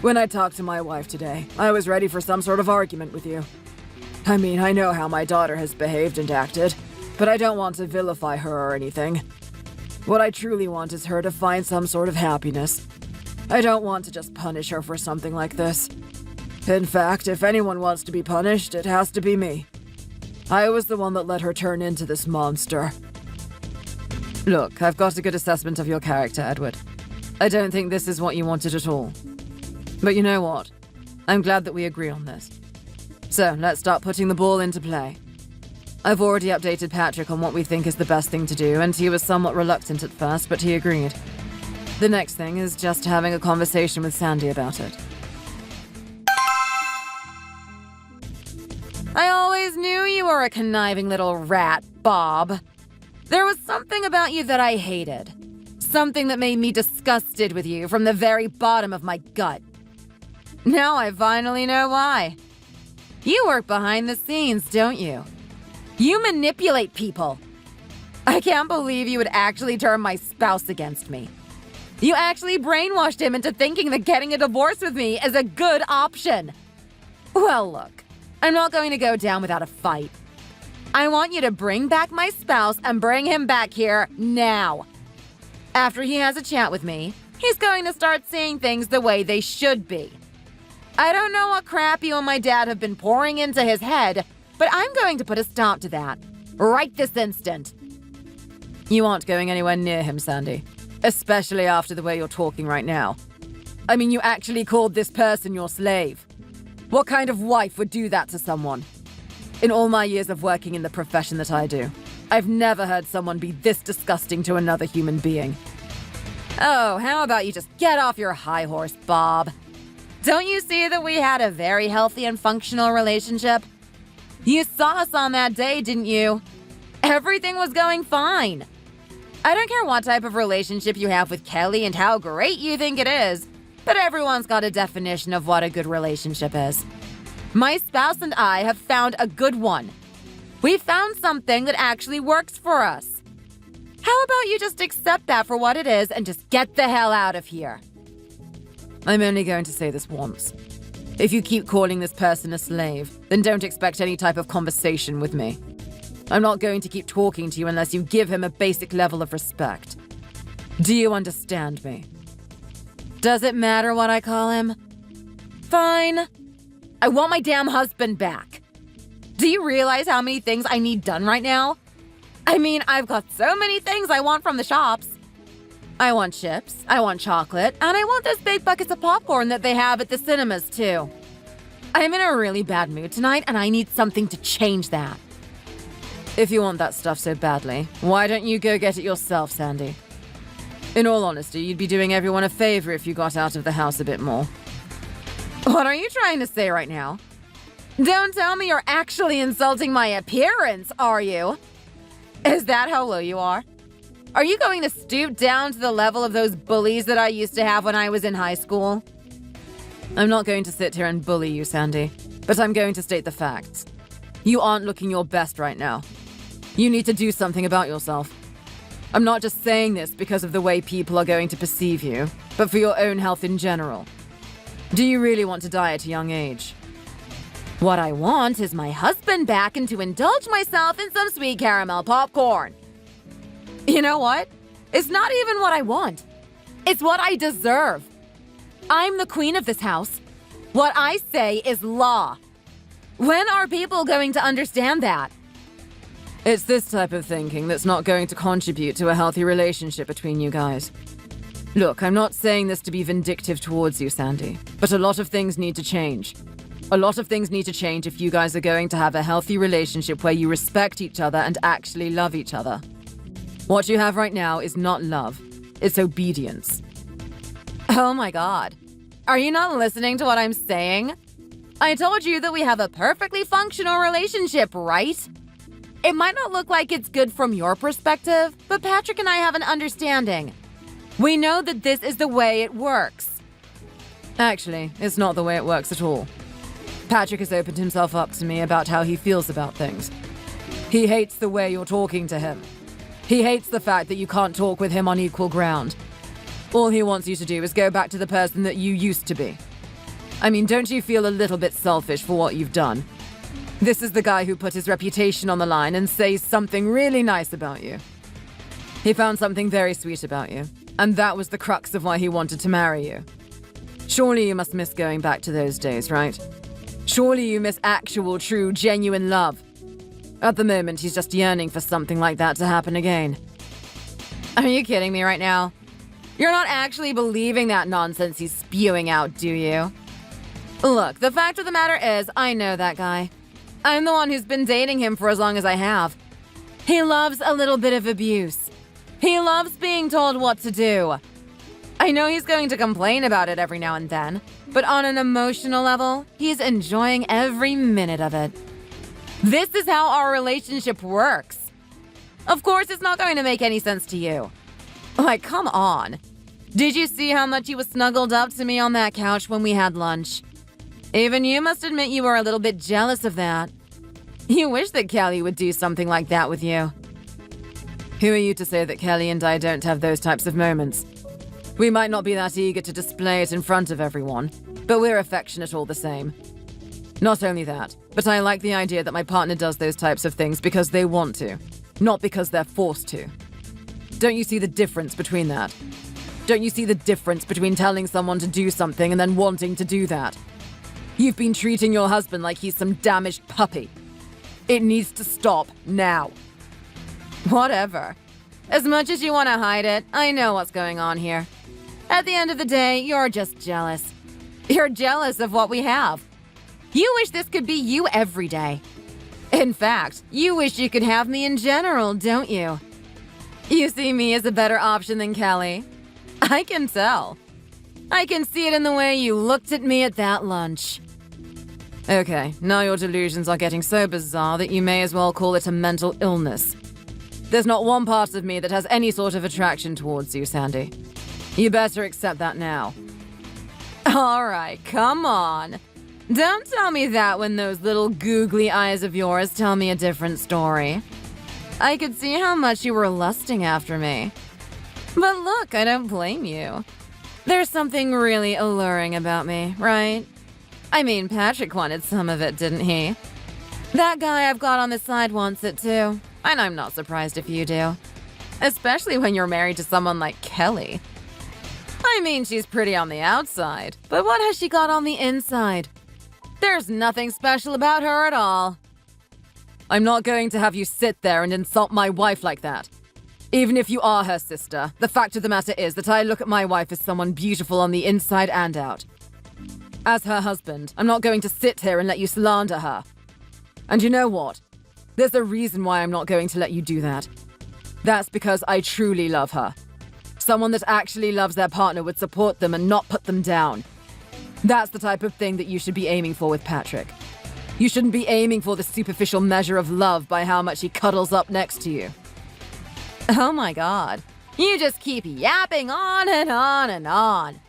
When I talked to my wife today, I was ready for some sort of argument with you. I mean, I know how my daughter has behaved and acted, but I don't want to vilify her or anything. What I truly want is her to find some sort of happiness. I don't want to just punish her for something like this. In fact, if anyone wants to be punished, it has to be me. I was the one that let her turn into this monster. Look, I've got a good assessment of your character, Edward. I don't think this is what you wanted at all. But you know what? I'm glad that we agree on this. So, let's start putting the ball into play. I've already updated Patrick on what we think is the best thing to do, and he was somewhat reluctant at first, but he agreed. The next thing is just having a conversation with Sandy about it. I always knew you were a conniving little rat, Bob. There was something about you that I hated. Something that made me disgusted with you from the very bottom of my gut. Now I finally know why. You work behind the scenes, don't you? You manipulate people. I can't believe you would actually turn my spouse against me. You actually brainwashed him into thinking that getting a divorce with me is a good option. Well, look, I'm not going to go down without a fight. I want you to bring back my spouse and bring him back here now. After he has a chat with me, he's going to start seeing things the way they should be. I don't know what crap you and my dad have been pouring into his head, but I'm going to put a stop to that. Right this instant. You aren't going anywhere near him, Sandy. Especially after the way you're talking right now. I mean, you actually called this person your slave. What kind of wife would do that to someone? In all my years of working in the profession that I do, I've never heard someone be this disgusting to another human being. Oh, how about you just get off your high horse, Bob? Don't you see that we had a very healthy and functional relationship? You saw us on that day, didn't you? Everything was going fine. I don't care what type of relationship you have with Kelly and how great you think it is, but everyone's got a definition of what a good relationship is. My spouse and I have found a good one. We found something that actually works for us. How about you just accept that for what it is and just get the hell out of here? I'm only going to say this once. If you keep calling this person a slave, then don't expect any type of conversation with me. I'm not going to keep talking to you unless you give him a basic level of respect. Do you understand me? Does it matter what I call him? Fine. I want my damn husband back. Do you realize how many things I need done right now? I mean, I've got so many things I want from the shops. I want chips, I want chocolate, and I want those big buckets of popcorn that they have at the cinemas, too. I'm in a really bad mood tonight, and I need something to change that. If you want that stuff so badly, why don't you go get it yourself, Sandy? In all honesty, you'd be doing everyone a favor if you got out of the house a bit more. What are you trying to say right now? Don't tell me you're actually insulting my appearance, are you? Is that how low you are? Are you going to stoop down to the level of those bullies that I used to have when I was in high school? I'm not going to sit here and bully you, Sandy, but I'm going to state the facts. You aren't looking your best right now. You need to do something about yourself. I'm not just saying this because of the way people are going to perceive you, but for your own health in general. Do you really want to die at a young age? What I want is my husband back and to indulge myself in some sweet caramel popcorn. You know what? It's not even what I want. It's what I deserve. I'm the queen of this house. What I say is law. When are people going to understand that? It's this type of thinking that's not going to contribute to a healthy relationship between you guys. Look, I'm not saying this to be vindictive towards you, Sandy, but a lot of things need to change. A lot of things need to change if you guys are going to have a healthy relationship where you respect each other and actually love each other. What you have right now is not love, it's obedience. Oh my God. Are you not listening to what I'm saying? I told you that we have a perfectly functional relationship, right? It might not look like it's good from your perspective, but Patrick and I have an understanding. We know that this is the way it works. Actually, it's not the way it works at all. Patrick has opened himself up to me about how he feels about things. He hates the way you're talking to him. He hates the fact that you can't talk with him on equal ground. All he wants you to do is go back to the person that you used to be. I mean, don't you feel a little bit selfish for what you've done? This is the guy who put his reputation on the line and says something really nice about you. He found something very sweet about you, and that was the crux of why he wanted to marry you. Surely you must miss going back to those days, right? Surely you miss actual, true, genuine love. At the moment, he's just yearning for something like that to happen again. Are you kidding me right now? You're not actually believing that nonsense he's spewing out, do you? Look, the fact of the matter is, I know that guy. I'm the one who's been dating him for as long as I have. He loves a little bit of abuse. He loves being told what to do. I know he's going to complain about it every now and then, but on an emotional level, he's enjoying every minute of it. This is how our relationship works. Of course, it's not going to make any sense to you. Like, come on. Did you see how much he was snuggled up to me on that couch when we had lunch? Even you must admit you were a little bit jealous of that. You wish that Kelly would do something like that with you. Who are you to say that Kelly and I don't have those types of moments? We might not be that eager to display it in front of everyone, but we're affectionate all the same. Not only that, but I like the idea that my partner does those types of things because they want to, not because they're forced to. Don't you see the difference between that? Don't you see the difference between telling someone to do something and then wanting to do that? You've been treating your husband like he's some damaged puppy. It needs to stop now. Whatever. As much as you want to hide it, I know what's going on here. At the end of the day, you're just jealous. You're jealous of what we have. You wish this could be you every day. In fact, you wish you could have me in general, don't you? You see me as a better option than Kelly. I can tell. I can see it in the way you looked at me at that lunch. Okay, now your delusions are getting so bizarre that you may as well call it a mental illness. There's not one part of me that has any sort of attraction towards you, Sandy. You better accept that now. All right, come on. Don't tell me that when those little googly eyes of yours tell me a different story. I could see how much you were lusting after me. But look, I don't blame you. There's something really alluring about me, right? I mean, Patrick wanted some of it, didn't he? That guy I've got on the side wants it too. And I'm not surprised if you do. Especially when you're married to someone like Kelly. I mean, she's pretty on the outside, but what has she got on the inside? There's nothing special about her at all. I'm not going to have you sit there and insult my wife like that. Even if you are her sister, the fact of the matter is that I look at my wife as someone beautiful on the inside and out. As her husband, I'm not going to sit here and let you slander her. And you know what? There's a reason why I'm not going to let you do that. That's because I truly love her. Someone that actually loves their partner would support them and not put them down. That's the type of thing that you should be aiming for with Patrick. You shouldn't be aiming for the superficial measure of love by how much he cuddles up next to you. Oh my god. You just keep yapping on and on and on.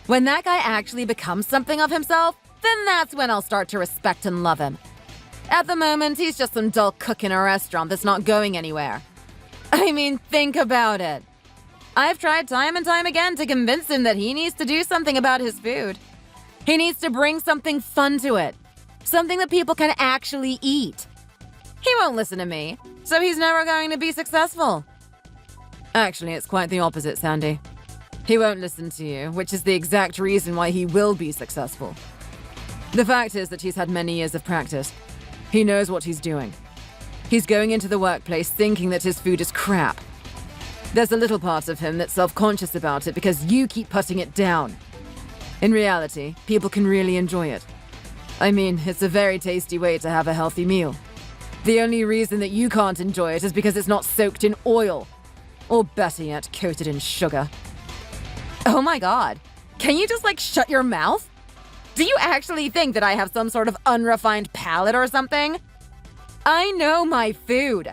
When that guy actually becomes something of himself, then that's when I'll start to respect and love him. At the moment, he's just some dull cook in a restaurant that's not going anywhere. I mean, think about it. I've tried time and time again to convince him that he needs to do something about his food. He needs to bring something fun to it. Something that people can actually eat. He won't listen to me, so he's never going to be successful. Actually, it's quite the opposite, Sandy. He won't listen to you, which is the exact reason why he will be successful. The fact is that he's had many years of practice. He knows what he's doing. He's going into the workplace thinking that his food is crap. There's a little part of him that's self-conscious about it because you keep putting it down. In reality, people can really enjoy it. I mean, it's a very tasty way to have a healthy meal. The only reason that you can't enjoy it is because it's not soaked in oil. Or better yet, coated in sugar. Oh my god. Can you just shut your mouth? Do you actually think that I have some sort of unrefined palate or something? I know my food.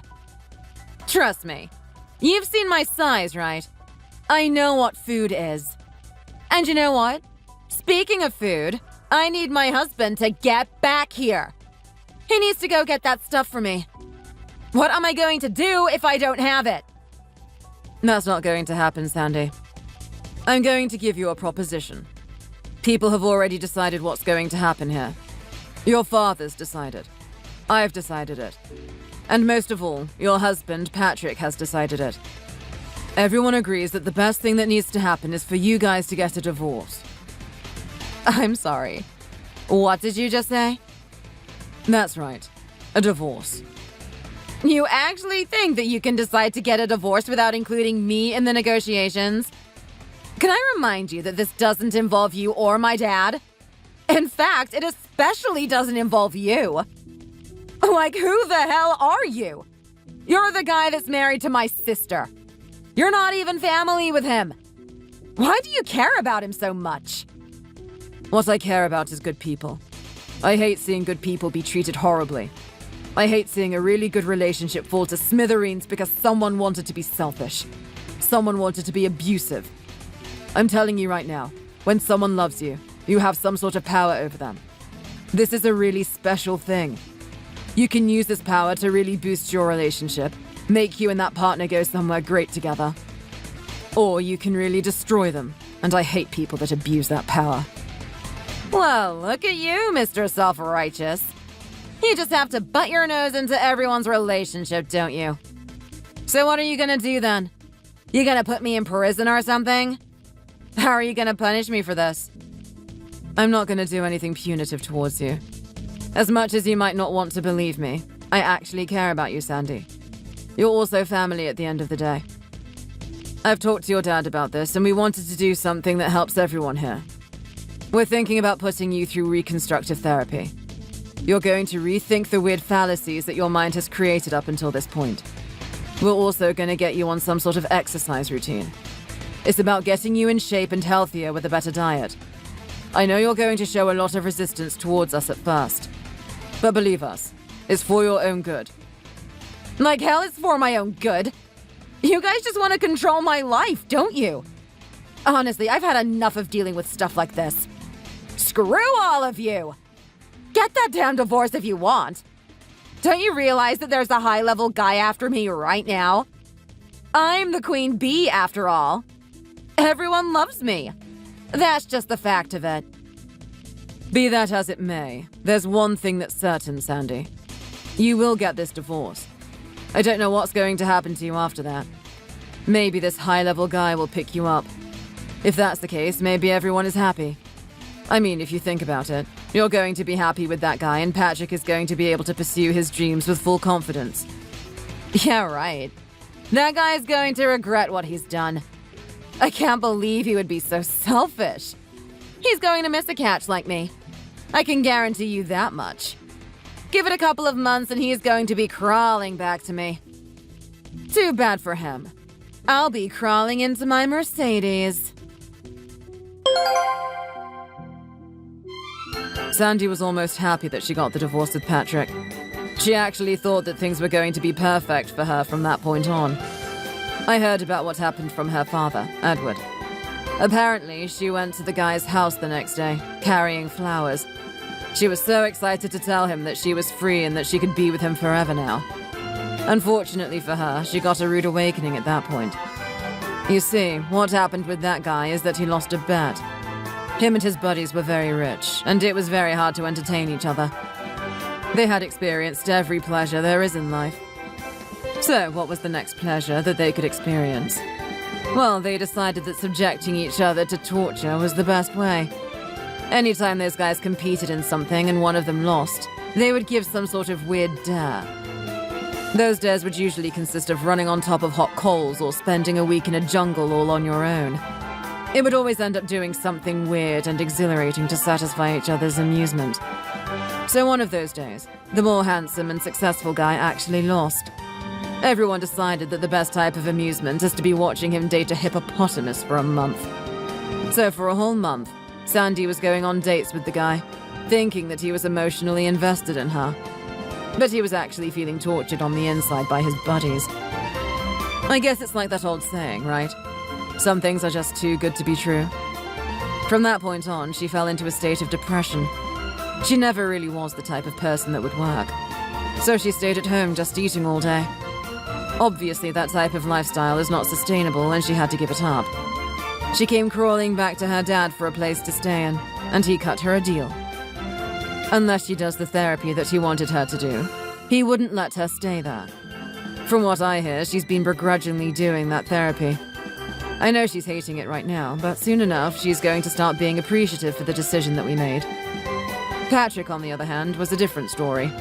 Trust me. You've seen my size, right? I know what food is. And you know what? Speaking of food, I need my husband to get back here. He needs to go get that stuff for me. What am I going to do if I don't have it? That's not going to happen, Sandy. I'm going to give you a proposition. People have already decided what's going to happen here. Your father's decided. I've decided it. And most of all, your husband, Patrick, has decided it. Everyone agrees that the best thing that needs to happen is for you guys to get a divorce. I'm sorry. What did you just say? That's right. A divorce. You actually think that you can decide to get a divorce without including me in the negotiations? Can I remind you that this doesn't involve you or my dad? In fact, it especially doesn't involve you. Who the hell are you? You're the guy that's married to my sister. You're not even family with him. Why do you care about him so much? What I care about is good people. I hate seeing good people be treated horribly. I hate seeing a really good relationship fall to smithereens because someone wanted to be selfish. Someone wanted to be abusive. I'm telling you right now, when someone loves you, you have some sort of power over them. This is a really special thing. You can use this power to really boost your relationship, make you and that partner go somewhere great together. Or you can really destroy them, and I hate people that abuse that power. Well, look at you, Mr. Self-Righteous. You just have to butt your nose into everyone's relationship, don't you? So what are you gonna do then? You gonna put me in prison or something? How are you gonna punish me for this? I'm not gonna do anything punitive towards you. As much as you might not want to believe me, I actually care about you, Sandy. You're also family at the end of the day. I've talked to your dad about this, and we wanted to do something that helps everyone here. We're thinking about putting you through reconstructive therapy. You're going to rethink the weird fallacies that your mind has created up until this point. We're also going to get you on some sort of exercise routine. It's about getting you in shape and healthier with a better diet. I know you're going to show a lot of resistance towards us at first. But believe us, it's for your own good. Like hell, it's for my own good. You guys just want to control my life, don't you? Honestly, I've had enough of dealing with stuff like this. Screw all of you! Get that damn divorce if you want. Don't you realize that there's a high-level guy after me right now? I'm the queen bee, after all. Everyone loves me. That's just the fact of it. Be that as it may, there's one thing that's certain, Sandy. You will get this divorce. I don't know what's going to happen to you after that. Maybe this high-level guy will pick you up. If that's the case, maybe everyone is happy. I mean, if you think about it, you're going to be happy with that guy, and Patrick is going to be able to pursue his dreams with full confidence. Yeah, right. That guy's going to regret what he's done. I can't believe he would be so selfish. He's going to miss a catch like me. I can guarantee you that much. Give it a couple of months and he's going to be crawling back to me. Too bad for him. I'll be crawling into my Mercedes. Sandy was almost happy that she got the divorce with Patrick. She actually thought that things were going to be perfect for her from that point on. I heard about what happened from her father, Edward. Apparently, she went to the guy's house the next day, carrying flowers. She was so excited to tell him that she was free and that she could be with him forever now. Unfortunately for her, she got a rude awakening at that point. You see, what happened with that guy is that he lost a bet. Him and his buddies were very rich, and it was very hard to entertain each other. They had experienced every pleasure there is in life. So, what was the next pleasure that they could experience? Well, they decided that subjecting each other to torture was the best way. Anytime those guys competed in something and one of them lost, they would give some sort of weird dare. Those dares would usually consist of running on top of hot coals or spending a week in a jungle all on your own. It would always end up doing something weird and exhilarating to satisfy each other's amusement. So one of those days, the more handsome and successful guy actually lost. Everyone decided that the best type of amusement is to be watching him date a hippopotamus for a month. So for a whole month, Sandy was going on dates with the guy, thinking that he was emotionally invested in her. But he was actually feeling tortured on the inside by his buddies. I guess it's like that old saying, right? Some things are just too good to be true. From that point on, she fell into a state of depression. She never really was the type of person that would work. So she stayed at home just eating all day. Obviously, that type of lifestyle is not sustainable and she had to give it up. She came crawling back to her dad for a place to stay in, and he cut her a deal. Unless she does the therapy that he wanted her to do, he wouldn't let her stay there. From what I hear, she's been begrudgingly doing that therapy. I know she's hating it right now, but soon enough, she's going to start being appreciative for the decision that we made. Patrick, on the other hand, was a different story.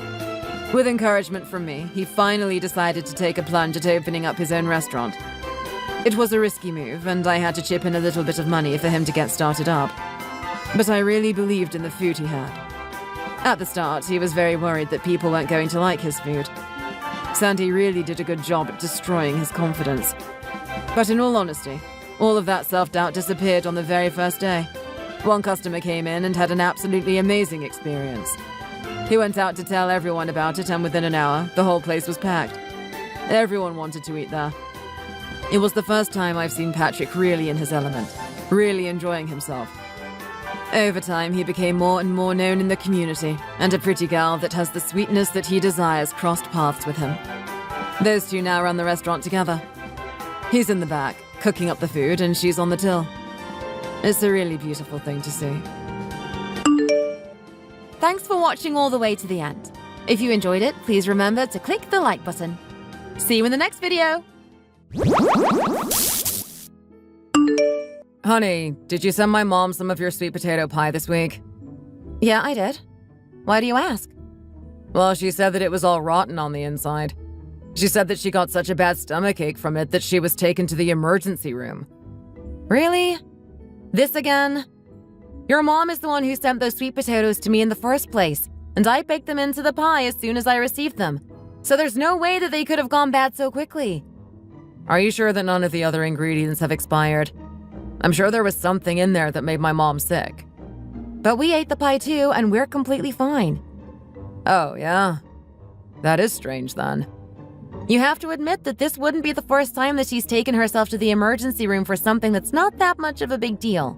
With encouragement from me, he finally decided to take a plunge at opening up his own restaurant. It was a risky move, and I had to chip in a little bit of money for him to get started up. But I really believed in the food he had. At the start, he was very worried that people weren't going to like his food. Sandy really did a good job at destroying his confidence. But in all honesty, all of that self-doubt disappeared on the very first day. One customer came in and had an absolutely amazing experience. He went out to tell everyone about it, and within an hour, the whole place was packed. Everyone wanted to eat there. It was the first time I've seen Patrick really in his element, really enjoying himself. Over time, he became more and more known in the community, and a pretty girl that has the sweetness that he desires crossed paths with him. Those two now run the restaurant together. He's in the back, cooking up the food, and she's on the till. It's a really beautiful thing to see. Thanks for watching all the way to the end. If you enjoyed it, please remember to click the like button. See you in the next video! Honey, did you send my mom some of your sweet potato pie this week? Yeah, I did. Why do you ask? Well, she said that it was all rotten on the inside. She said that she got such a bad stomachache from it that she was taken to the emergency room. Really? This again? Your mom is the one who sent those sweet potatoes to me in the first place, and I baked them into the pie as soon as I received them. So there's no way that they could have gone bad so quickly. Are you sure that none of the other ingredients have expired? I'm sure there was something in there that made my mom sick. But we ate the pie too, and we're completely fine. Oh, yeah? That is strange then. You have to admit that this wouldn't be the first time that she's taken herself to the emergency room for something that's not that much of a big deal.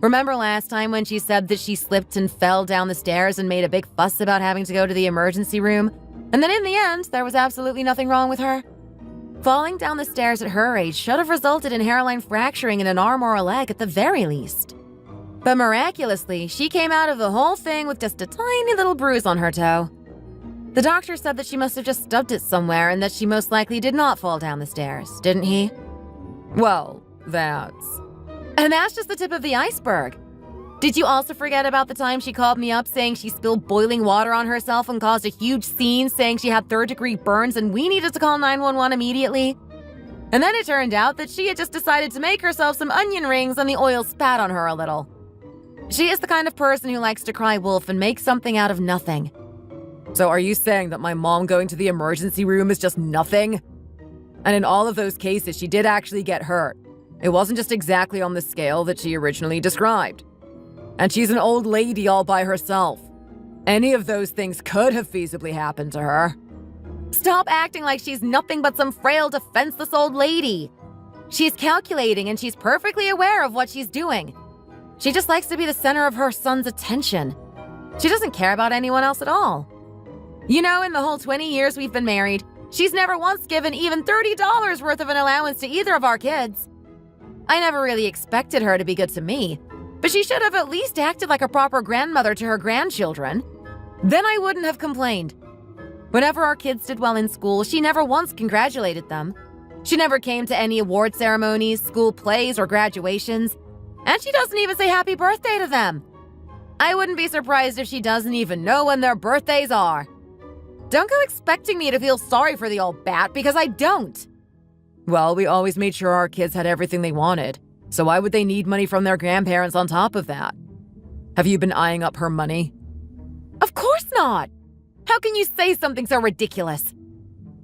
Remember last time when she said that she slipped and fell down the stairs and made a big fuss about having to go to the emergency room? And then in the end, there was absolutely nothing wrong with her? Falling down the stairs at her age should have resulted in hairline fracturing in an arm or a leg at the very least. But miraculously, she came out of the whole thing with just a tiny little bruise on her toe. The doctor said that she must have just stubbed it somewhere and that she most likely did not fall down the stairs, didn't he? Well, that's... And that's just the tip of the iceberg. Did you also forget about the time she called me up saying she spilled boiling water on herself and caused a huge scene saying she had third-degree burns and we needed to call 911 immediately? And then it turned out that she had just decided to make herself some onion rings and the oil spat on her a little. She is the kind of person who likes to cry wolf and make something out of nothing. So are you saying that my mom going to the emergency room is just nothing? And in all of those cases, she did actually get hurt. It wasn't just exactly on the scale that she originally described. And she's an old lady all by herself. Any of those things could have feasibly happened to her. Stop acting like she's nothing but some frail, defenseless old lady. She's calculating and she's perfectly aware of what she's doing. She just likes to be the center of her son's attention. She doesn't care about anyone else at all. You know, in the whole 20 years we've been married, she's never once given even $30 worth of an allowance to either of our kids. I never really expected her to be good to me, but she should have at least acted like a proper grandmother to her grandchildren. Then I wouldn't have complained. Whenever our kids did well in school, she never once congratulated them. She never came to any award ceremonies, school plays, or graduations. And she doesn't even say happy birthday to them. I wouldn't be surprised if she doesn't even know when their birthdays are. Don't go expecting me to feel sorry for the old bat, because I don't. Well, we always made sure our kids had everything they wanted. So why would they need money from their grandparents on top of that? Have you been eyeing up her money? Of course not. How can you say something so ridiculous?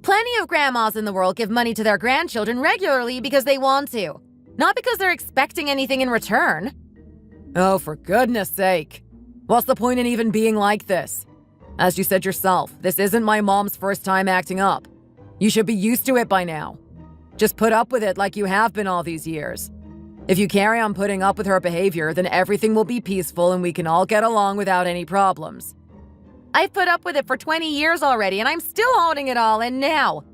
Plenty of grandmas in the world give money to their grandchildren regularly because they want to, not because they're expecting anything in return. Oh, for goodness sake. What's the point in even being like this? As you said yourself, this isn't my mom's first time acting up. You should be used to it by now. Just put up with it like you have been all these years. If you carry on putting up with her behavior, then everything will be peaceful and we can all get along without any problems. I've put up with it for 20 years already, and I'm still holding it all in now.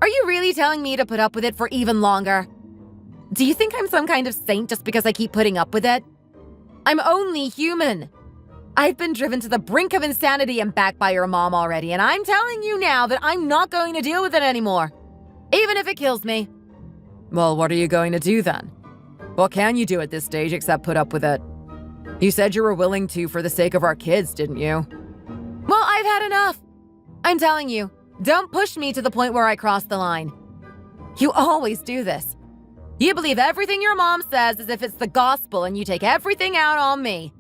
Are you really telling me to put up with it for even longer? Do you think I'm some kind of saint just because I keep putting up with it? I'm only human. I've been driven to the brink of insanity and back by your mom already, and I'm telling you now that I'm not going to deal with it anymore. Even if it kills me. Well, what are you going to do then? What can you do at this stage except put up with it? You said you were willing to for the sake of our kids, didn't you? Well, I've had enough. I'm telling you, don't push me to the point where I cross the line. You always do this. You believe everything your mom says as if it's the gospel, and you take everything out on me.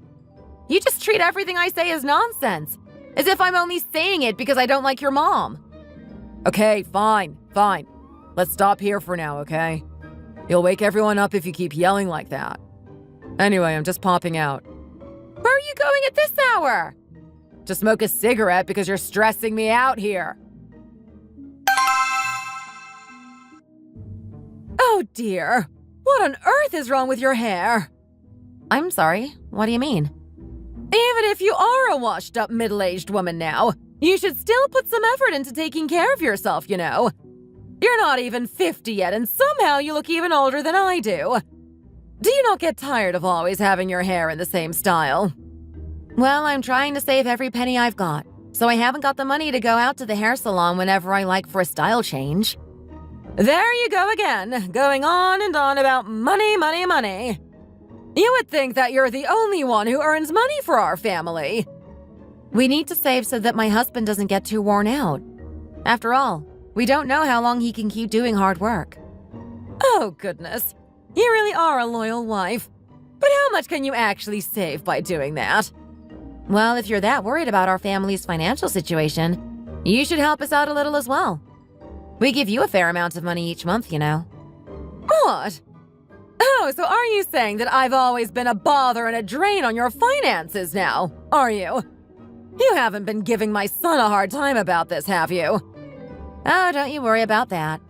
You just treat everything I say as nonsense, as if I'm only saying it because I don't like your mom. Okay, fine. Let's stop here for now, okay? You'll wake everyone up if you keep yelling like that. Anyway, I'm just popping out. Where are you going at this hour? To smoke a cigarette because you're stressing me out here. Oh dear, what on earth is wrong with your hair? I'm sorry, what do you mean? Even if you are a washed-up middle-aged woman now, you should still put some effort into taking care of yourself, you know. You're not even 50 yet, and somehow you look even older than I do. Do you not get tired of always having your hair in the same style? Well, I'm trying to save every penny I've got, so I haven't got the money to go out to the hair salon whenever I like for a style change. There you go again, going on and on about money, money, money. You would think that you're the only one who earns money for our family. We need to save so that my husband doesn't get too worn out. After all, we don't know how long he can keep doing hard work. Oh, goodness. You really are a loyal wife. But how much can you actually save by doing that? Well, if you're that worried about our family's financial situation, you should help us out a little as well. We give you a fair amount of money each month, you know. What? Oh, so are you saying that I've always been a bother and a drain on your finances now, are you? You haven't been giving my son a hard time about this, have you? Oh, don't you worry about that.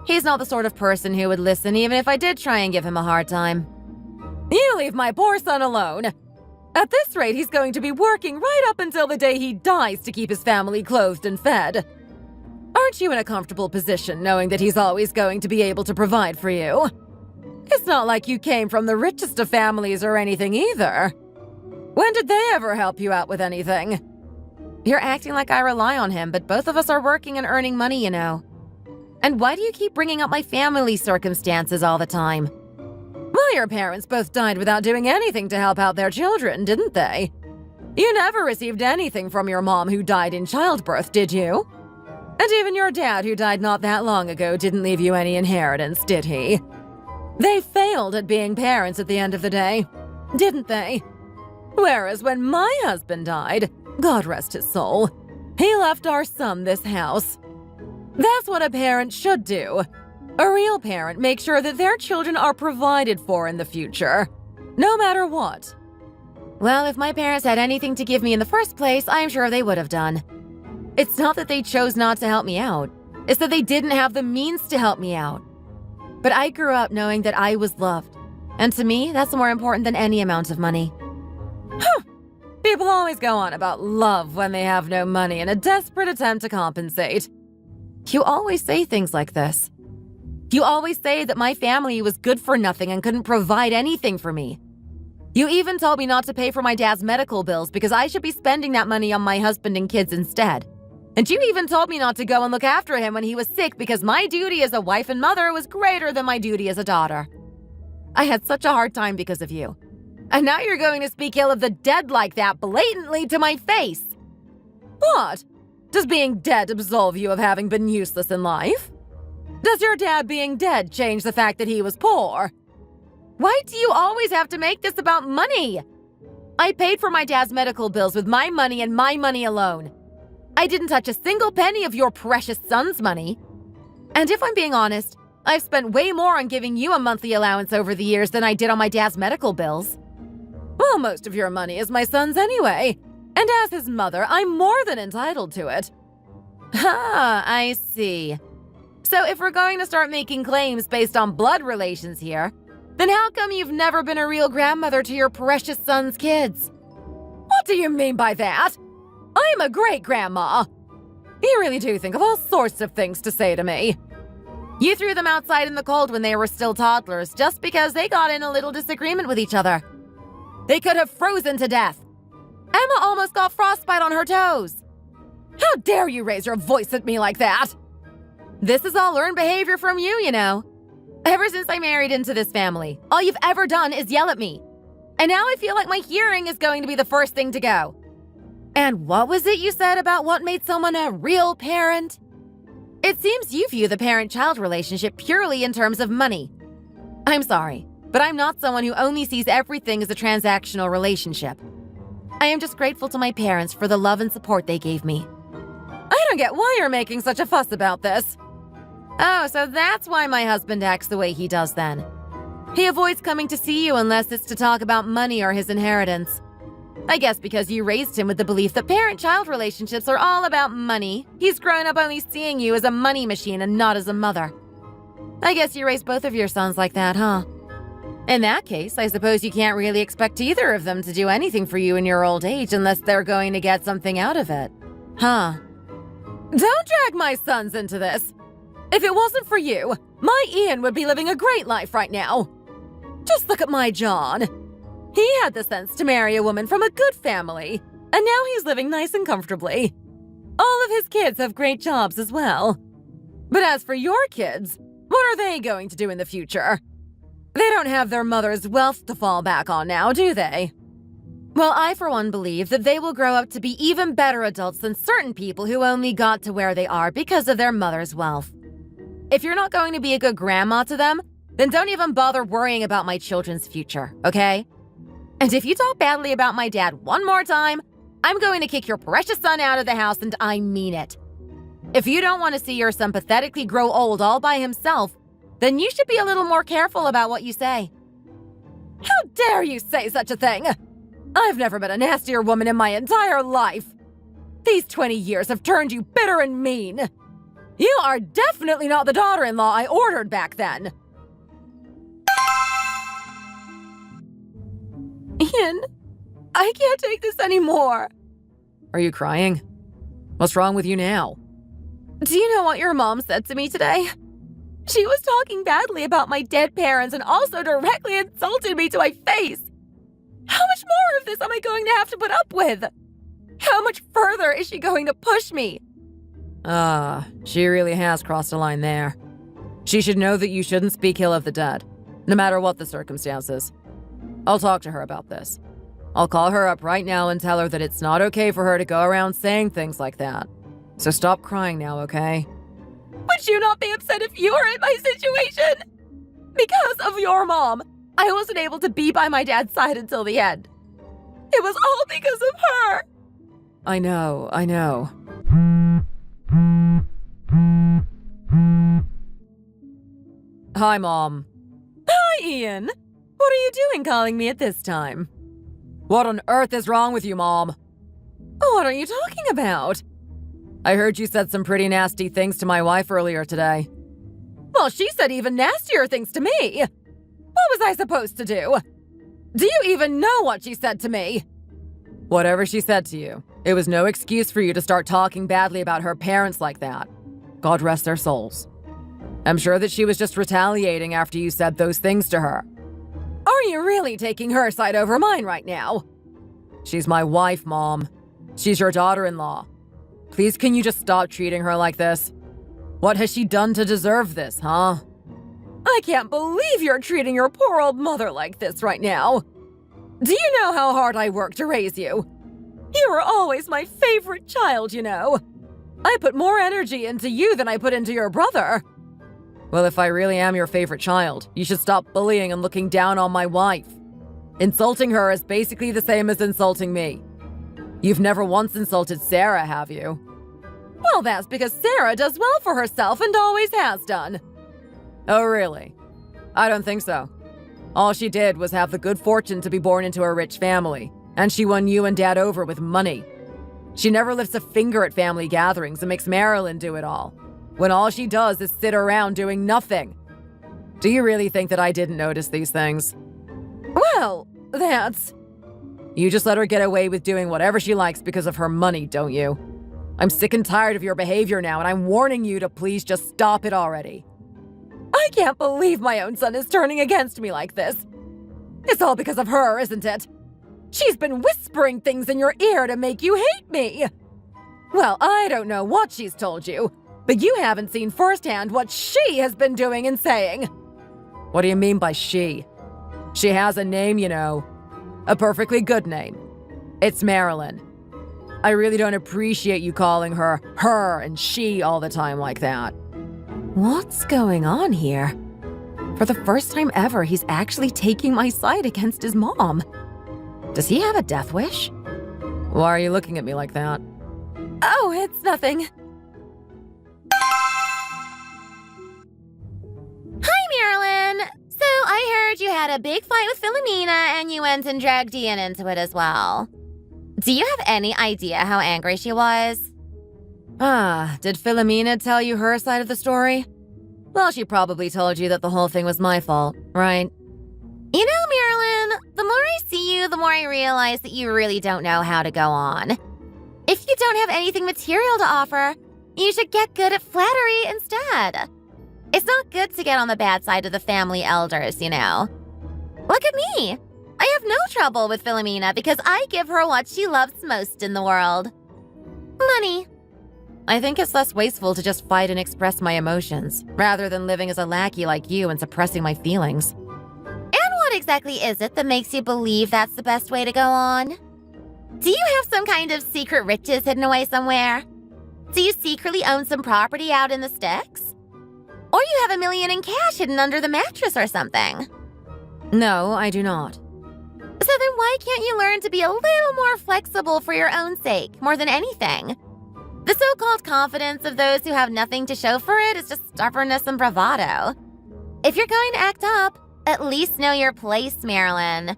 He's not the sort of person who would listen even if I did try and give him a hard time. You leave my poor son alone. At this rate, he's going to be working right up until the day he dies to keep his family clothed and fed. Aren't you in a comfortable position knowing that he's always going to be able to provide for you? It's not like you came from the richest of families or anything either. When did they ever help you out with anything? You're acting like I rely on him, but both of us are working and earning money, you know. And why do you keep bringing up my family circumstances all the time? Well, your parents both died without doing anything to help out their children, didn't they? You never received anything from your mom who died in childbirth, did you? And even your dad, who died not that long ago, didn't leave you any inheritance, did he? They failed at being parents at the end of the day, didn't they? Whereas when my husband died, God rest his soul, he left our son this house. That's what a parent should do. A real parent makes sure that their children are provided for in the future, no matter what. Well, if my parents had anything to give me in the first place, I'm sure they would have done. It's not that they chose not to help me out. It's that they didn't have the means to help me out. But I grew up knowing that I was loved. And to me, that's more important than any amount of money. People always go on about love when they have no money in a desperate attempt to compensate. You always say things like this. You always say that my family was good for nothing and couldn't provide anything for me. You even told me not to pay for my dad's medical bills because I should be spending that money on my husband and kids instead. And you even told me not to go and look after him when he was sick because my duty as a wife and mother was greater than my duty as a daughter. I had such a hard time because of you. And now you're going to speak ill of the dead like that blatantly to my face. What? Does being dead absolve you of having been useless in life? Does your dad being dead change the fact that he was poor? Why do you always have to make this about money? I paid for my dad's medical bills with my money and my money alone. I didn't touch a single penny of your precious son's money. And if I'm being honest, I've spent way more on giving you a monthly allowance over the years than I did on my dad's medical bills. Well, most of your money is my son's anyway. And as his mother, I'm more than entitled to it. I see. So if we're going to start making claims based on blood relations here, then how come you've never been a real grandmother to your precious son's kids? What do you mean by that? I'm a great-grandma. You really do think of all sorts of things to say to me. You threw them outside in the cold when they were still toddlers just because they got in a little disagreement with each other. They could have frozen to death. Emma almost got frostbite on her toes. How dare you raise your voice at me like that? This is all learned behavior from you, you know. Ever since I married into this family, all you've ever done is yell at me. And now I feel like my hearing is going to be the first thing to go. And what was it you said about what made someone a real parent? It seems you view the parent-child relationship purely in terms of money. I'm sorry, but I'm not someone who only sees everything as a transactional relationship. I am just grateful to my parents for the love and support they gave me. I don't get why you're making such a fuss about this. Oh, so that's why my husband acts the way he does then. He avoids coming to see you unless it's to talk about money or his inheritance. I guess because you raised him with the belief that parent-child relationships are all about money, he's grown up only seeing you as a money machine and not as a mother. I guess you raised both of your sons like that, huh? In that case, I suppose you can't really expect either of them to do anything for you in your old age unless they're going to get something out of it. Huh? Don't drag my sons into this. If it wasn't for you, my Ian would be living a great life right now. Just look at my John. He had the sense to marry a woman from a good family, and now he's living nice and comfortably. All of his kids have great jobs as well. But as for your kids, What are they going to do in the future? They don't have their mother's wealth to fall back on now, do they? Well, I for one believe that they will grow up to be even better adults than certain people who only got to where they are because of their mother's wealth. If you're not going to be a good grandma to them, then don't even bother worrying about my children's future, okay? And if you talk badly about my dad one more time, I'm going to kick your precious son out of the house, and I mean it. If you don't want to see your son pathetically grow old all by himself, then you should be a little more careful about what you say. How dare you say such a thing? I've never met a nastier woman in my entire life. These 20 years have turned you bitter and mean. You are definitely not the daughter-in-law I ordered back then. Ian, I can't take this anymore. Are you crying? What's wrong with you now? Do you know what your mom said to me today? She was talking badly about my dead parents and also directly insulted me to my face. How much more of this am I going to have to put up with? How much further is she going to push me? She really has crossed a line there. She should know that you shouldn't speak ill of the dead, no matter what the circumstances. I'll talk to her about this. I'll call her up right now and tell her that it's not okay for her to go around saying things like that. So stop crying now, okay? Would you not be upset if you were in my situation? Because of your mom, I wasn't able to be by my dad's side until the end. It was all because of her. I know. Hi, Mom. Hi, Ian. What are you doing calling me at this time? What on earth is wrong with you, Mom? What are you talking about? I heard you said some pretty nasty things to my wife earlier today. Well, she said even nastier things to me. What was I supposed to do? Do you even know what she said to me? Whatever she said to you, it was no excuse for you to start talking badly about her parents like that. God rest their souls. I'm sure that she was just retaliating after you said those things to her. Are you really taking her side over mine right now? She's my wife, Mom. She's your daughter-in-law. Please, can you just stop treating her like this? What has she done to deserve this, huh? I can't believe you're treating your poor old mother like this right now. Do you know how hard I worked to raise you? You were always my favorite child, you know. I put more energy into you than I put into your brother. Well, if I really am your favorite child, you should stop bullying and looking down on my wife. Insulting her is basically the same as insulting me. You've never once insulted Sarah, have you? Well, that's because Sarah does well for herself and always has done. Oh, really? I don't think so. All she did was have the good fortune to be born into a rich family, and she won you and Dad over with money. She never lifts a finger at family gatherings and makes Marilyn do it all, when all she does is sit around doing nothing. Do you really think that I didn't notice these things? Well, that's... You just let her get away with doing whatever she likes because of her money, don't you? I'm sick and tired of your behavior now, and I'm warning you to please just stop it already. I can't believe my own son is turning against me like this. It's all because of her, isn't it? She's been whispering things in your ear to make you hate me. Well, I don't know what she's told you, but you haven't seen firsthand what she has been doing and saying. What do you mean by she? She has a name, you know. A perfectly good name. It's Marilyn. I really don't appreciate you calling her and she all the time like that. What's going on here? For the first time ever, he's actually taking my side against his mom. Does he have a death wish? Why are you looking at me like that? Oh, it's nothing. Hi, Marilyn. So I heard you had a big fight with Philomena and you went and dragged Ian into it as well. Do you have any idea how angry she was? Did Philomena tell you her side of the story? Well, she probably told you that the whole thing was my fault, right? You know, Marilyn, the more I see you, the more I realize that you really don't know how to go on. If you don't have anything material to offer, you should get good at flattery instead. It's not good to get on the bad side of the family elders, you know. Look at me. I have no trouble with Philomena because I give her what she loves most in the world. Money. I think it's less wasteful to just fight and express my emotions, rather than living as a lackey like you and suppressing my feelings. And what exactly is it that makes you believe that's the best way to go on? Do you have some kind of secret riches hidden away somewhere? Do you secretly own some property out in the sticks? Or you have $1 million in cash hidden under the mattress or something? No, I do not. So then why can't you learn to be a little more flexible for your own sake, more than anything? The so-called confidence of those who have nothing to show for it is just stubbornness and bravado. If you're going to act up, at least know your place, Marilyn.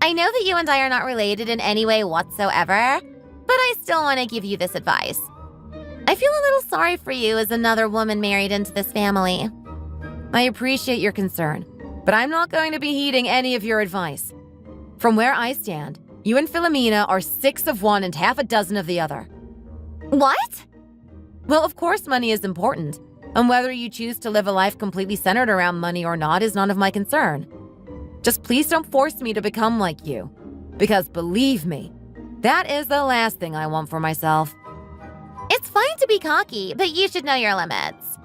I know that you and I are not related in any way whatsoever, but I still want to give you this advice. I feel a little sorry for you as another woman married into this family. I appreciate your concern, but I'm not going to be heeding any of your advice. From where I stand, you and Philomena are 6 of one and half a dozen of the other. What? Well, of course money is important, and whether you choose to live a life completely centered around money or not is none of my concern. Just please don't force me to become like you, because believe me, that is the last thing I want for myself. It's fine to be cocky, but you should know your limits.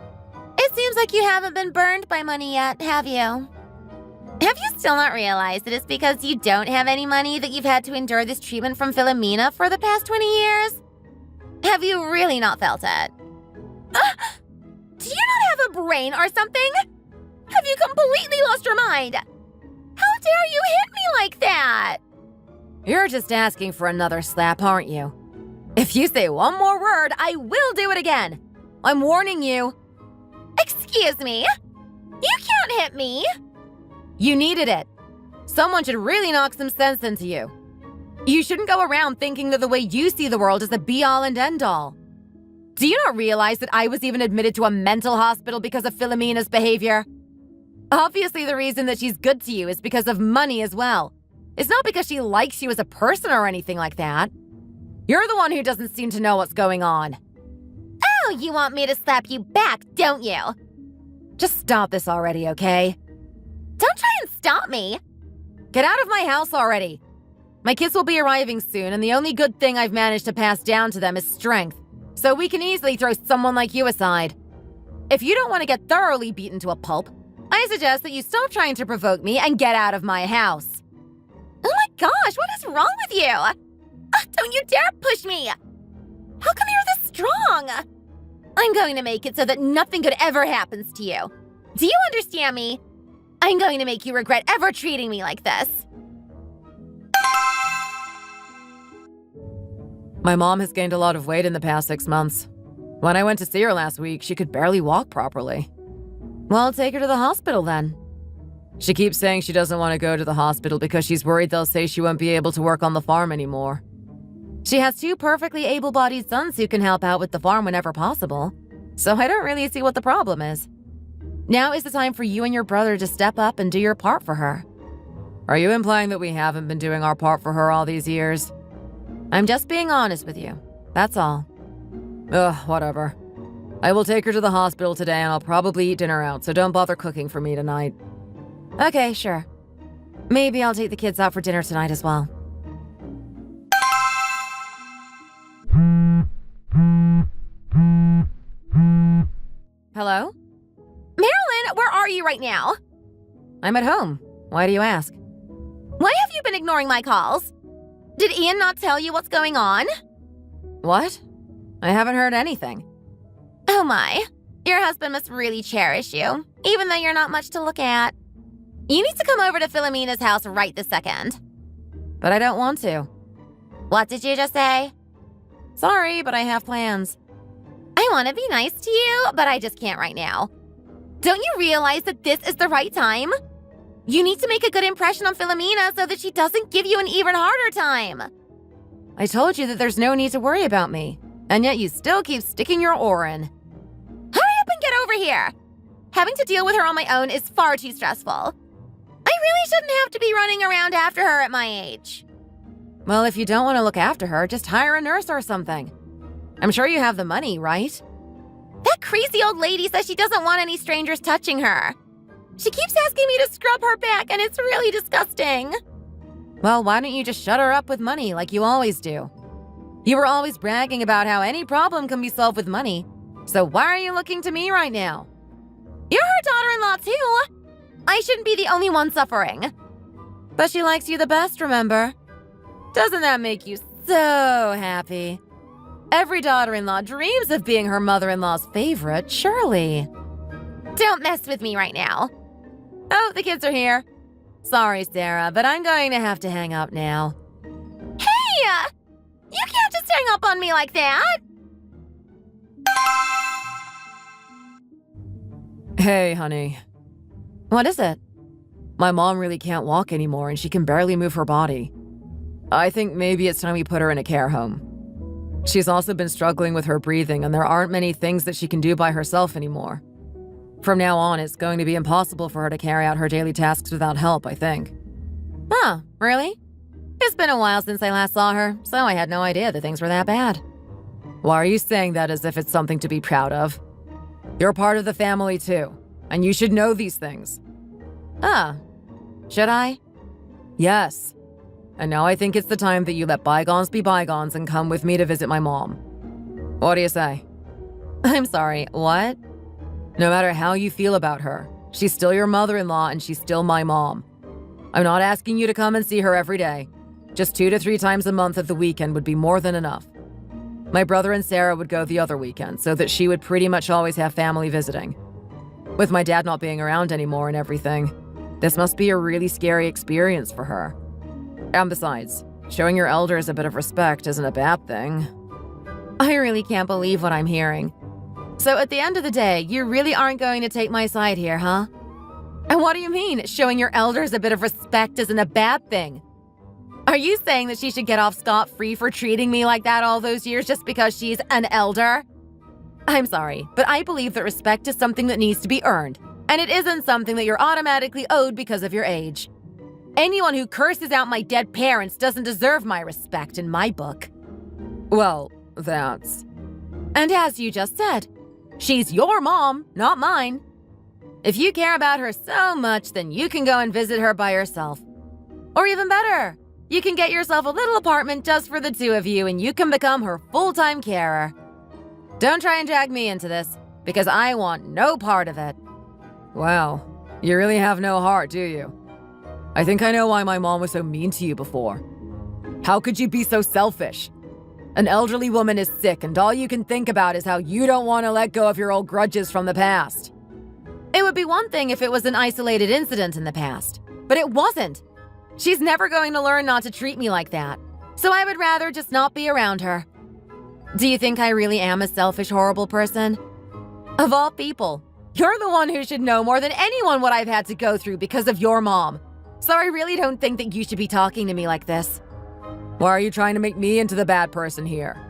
It seems like you haven't been burned by money yet, have you? Have you still not realized that it's because you don't have any money that you've had to endure this treatment from Philomena for the past 20 years? Have you really not felt it? Do you not have a brain or something? Have you completely lost your mind? How dare you hit me like that? You're just asking for another slap, aren't you? If you say one more word, I will do it again. I'm warning you. Excuse me? You can't hit me. You needed it. Someone should really knock some sense into you. You shouldn't go around thinking that the way you see the world is the be-all and end-all. Do you not realize that I was even admitted to a mental hospital because of Philomena's behavior? Obviously, the reason that she's good to you is because of money as well. It's not because she likes you as a person or anything like that. You're the one who doesn't seem to know what's going on. Oh, you want me to slap you back, don't you? Just stop this already, okay? Don't try and stop me. Get out of my house already. My kids will be arriving soon, and the only good thing I've managed to pass down to them is strength, so we can easily throw someone like you aside. If you don't want to get thoroughly beaten to a pulp, I suggest that you stop trying to provoke me and get out of my house. Oh my gosh, what is wrong with you? Don't you dare push me! How come you're this strong? I'm going to make it so that nothing good ever happens to you. Do you understand me? I'm going to make you regret ever treating me like this. My mom has gained a lot of weight in the past 6 months. When I went to see her last week, she could barely walk properly. Well, I'll take her to the hospital then. She keeps saying she doesn't want to go to the hospital because she's worried they'll say she won't be able to work on the farm anymore. She has 2 perfectly able-bodied sons who can help out with the farm whenever possible, so I don't really see what the problem is. Now is the time for you and your brother to step up and do your part for her. Are you implying that we haven't been doing our part for her all these years? I'm just being honest with you. That's all. Ugh, whatever. I will take her to the hospital today and I'll probably eat dinner out, so don't bother cooking for me tonight. Okay, sure. Maybe I'll take the kids out for dinner tonight as well. Hello? Marilyn, where are you right now? I'm at home. Why do you ask? Why have you been ignoring my calls? Did Ian not tell you what's going on? What? I haven't heard anything. Oh my. Your husband must really cherish you, even though you're not much to look at. You need to come over to Philomena's house right this second. But I don't want to. What did you just say? Sorry, but I have plans. I want to be nice to you, but I just can't right now. Don't you realize that this is the right time? You need to make a good impression on Philomena so that she doesn't give you an even harder time. I told you that there's no need to worry about me, and yet you still keep sticking your oar in. Hurry up and get over here. Having to deal with her on my own is far too stressful. I really shouldn't have to be running around after her at my age. Well, if you don't want to look after her, just hire a nurse or something. I'm sure you have the money, right? That crazy old lady says she doesn't want any strangers touching her. She keeps asking me to scrub her back, and it's really disgusting. Well, why don't you just shut her up with money like you always do? You were always bragging about how any problem can be solved with money. So why are you looking to me right now? You're her daughter-in-law too. I shouldn't be the only one suffering. But she likes you the best, remember? Doesn't that make you so happy? Every daughter-in-law dreams of being her mother-in-law's favorite, surely. Don't mess with me right now. Oh, the kids are here. Sorry, Sarah, but I'm going to have to hang up now. Hey! You can't just hang up on me like that! Hey, honey. What is it? My mom really can't walk anymore and she can barely move her body. I think maybe it's time we put her in a care home. She's also been struggling with her breathing and there aren't many things that she can do by herself anymore. From now on, it's going to be impossible for her to carry out her daily tasks without help, I think. Oh, really? It's been a while since I last saw her, so I had no idea that things were that bad. Why are you saying that as if it's something to be proud of? You're part of the family too, and you should know these things. Ah, should I? Yes. And now I think it's the time that you let bygones be bygones and come with me to visit my mom. What do you say? I'm sorry, what? No matter how you feel about her, she's still your mother-in-law and she's still my mom. I'm not asking you to come and see her every day. Just 2 to 3 times a month at the weekend would be more than enough. My brother and Sarah would go the other weekend so that she would pretty much always have family visiting. With my dad not being around anymore and everything, this must be a really scary experience for her. And besides, showing your elders a bit of respect isn't a bad thing. I really can't believe what I'm hearing. So at the end of the day, you really aren't going to take my side here, huh? And what do you mean, showing your elders a bit of respect isn't a bad thing? Are you saying that she should get off scot-free for treating me like that all those years just because she's an elder? I'm sorry, but I believe that respect is something that needs to be earned, and it isn't something that you're automatically owed because of your age. Anyone who curses out my dead parents doesn't deserve my respect in my book. Well, that's... And as you just said, she's your mom, not mine. If you care about her so much, then you can go and visit her by yourself. Or even better, you can get yourself a little apartment just for the two of you and you can become her full-time carer. Don't try and drag me into this, because I want no part of it. Wow, you really have no heart, do you? I think I know why my mom was so mean to you before. How could you be so selfish? An elderly woman is sick and all you can think about is how you don't want to let go of your old grudges from the past. It would be one thing if it was an isolated incident in the past, but it wasn't. She's never going to learn not to treat me like that, so I would rather just not be around her. Do you think I really am a selfish, horrible person? Of all people, you're the one who should know more than anyone what I've had to go through because of your mom. So I really don't think that you should be talking to me like this. Why are you trying to make me into the bad person here?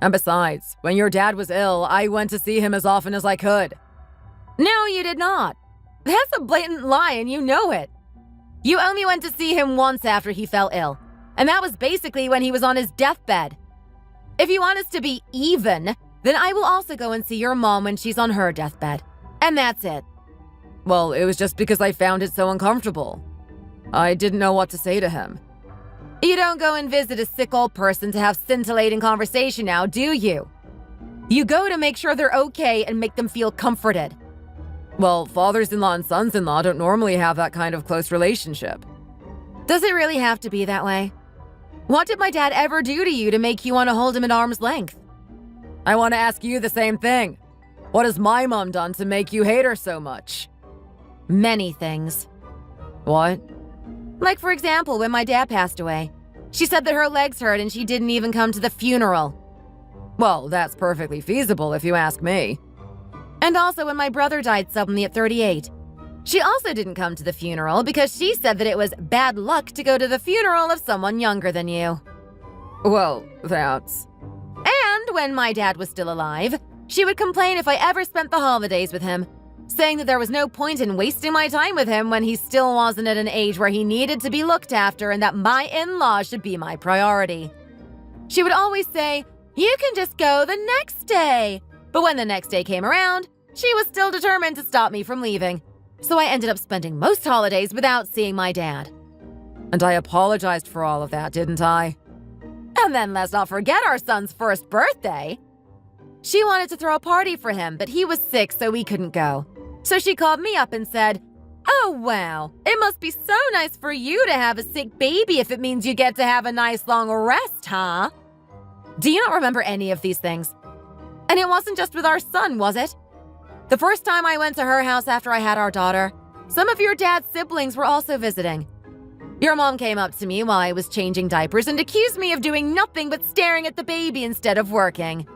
And besides, when your dad was ill, I went to see him as often as I could. No, you did not. That's a blatant lie and you know it. You only went to see him once after he fell ill, and that was basically when he was on his deathbed. If you want us to be even, then I will also go and see your mom when she's on her deathbed. And that's it. Well, it was just because I found it so uncomfortable. I didn't know what to say to him. You don't go and visit a sick old person to have scintillating conversation now, do you? You go to make sure they're okay and make them feel comforted. Well, fathers-in-law and sons-in-law don't normally have that kind of close relationship. Does it really have to be that way? What did my dad ever do to you to make you want to hold him at arm's length? I want to ask you the same thing. What has my mom done to make you hate her so much? Many things. What? Like, for example, when my dad passed away. She said that her legs hurt and she didn't even come to the funeral. Well, that's perfectly feasible if you ask me. And also when my brother died suddenly at 38. She also didn't come to the funeral because she said that it was bad luck to go to the funeral of someone younger than you. Well, that's... And when my dad was still alive, she would complain if I ever spent the holidays with him, saying that there was no point in wasting my time with him when he still wasn't at an age where he needed to be looked after and that my in-laws should be my priority. She would always say, "You can just go the next day." But when the next day came around, she was still determined to stop me from leaving. So I ended up spending most holidays without seeing my dad. And I apologized for all of that, didn't I? And then let's not forget our son's first birthday. She wanted to throw a party for him, but he was sick, so we couldn't go. So she called me up and said, "Oh, wow, it must be so nice for you to have a sick baby if it means you get to have a nice long rest, huh?" Do you not remember any of these things? And it wasn't just with our son, was it? The first time I went to her house after I had our daughter, some of your dad's siblings were also visiting. Your mom came up to me while I was changing diapers and accused me of doing nothing but staring at the baby instead of working.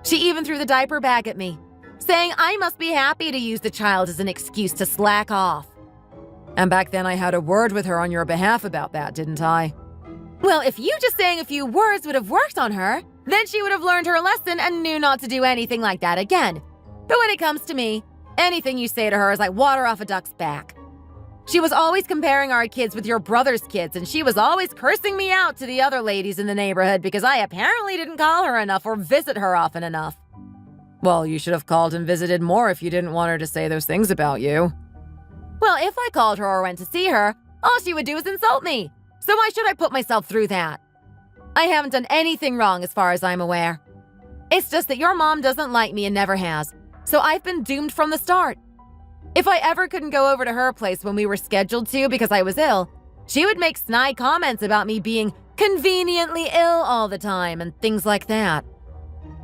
She even threw the diaper bag at me, saying I must be happy to use the child as an excuse to slack off. And back then I had a word with her on your behalf about that, didn't I? Well, if you just saying a few words would have worked on her, then she would have learned her lesson and knew not to do anything like that again. But when it comes to me, anything you say to her is like water off a duck's back. She was always comparing our kids with your brother's kids, and she was always cursing me out to the other ladies in the neighborhood because I apparently didn't call her enough or visit her often enough. Well, you should have called and visited more if you didn't want her to say those things about you. Well, if I called her or went to see her, all she would do is insult me. So why should I put myself through that? I haven't done anything wrong as far as I'm aware. It's just that your mom doesn't like me and never has, so I've been doomed from the start. If I ever couldn't go over to her place when we were scheduled to because I was ill, she would make snide comments about me being conveniently ill all the time and things like that.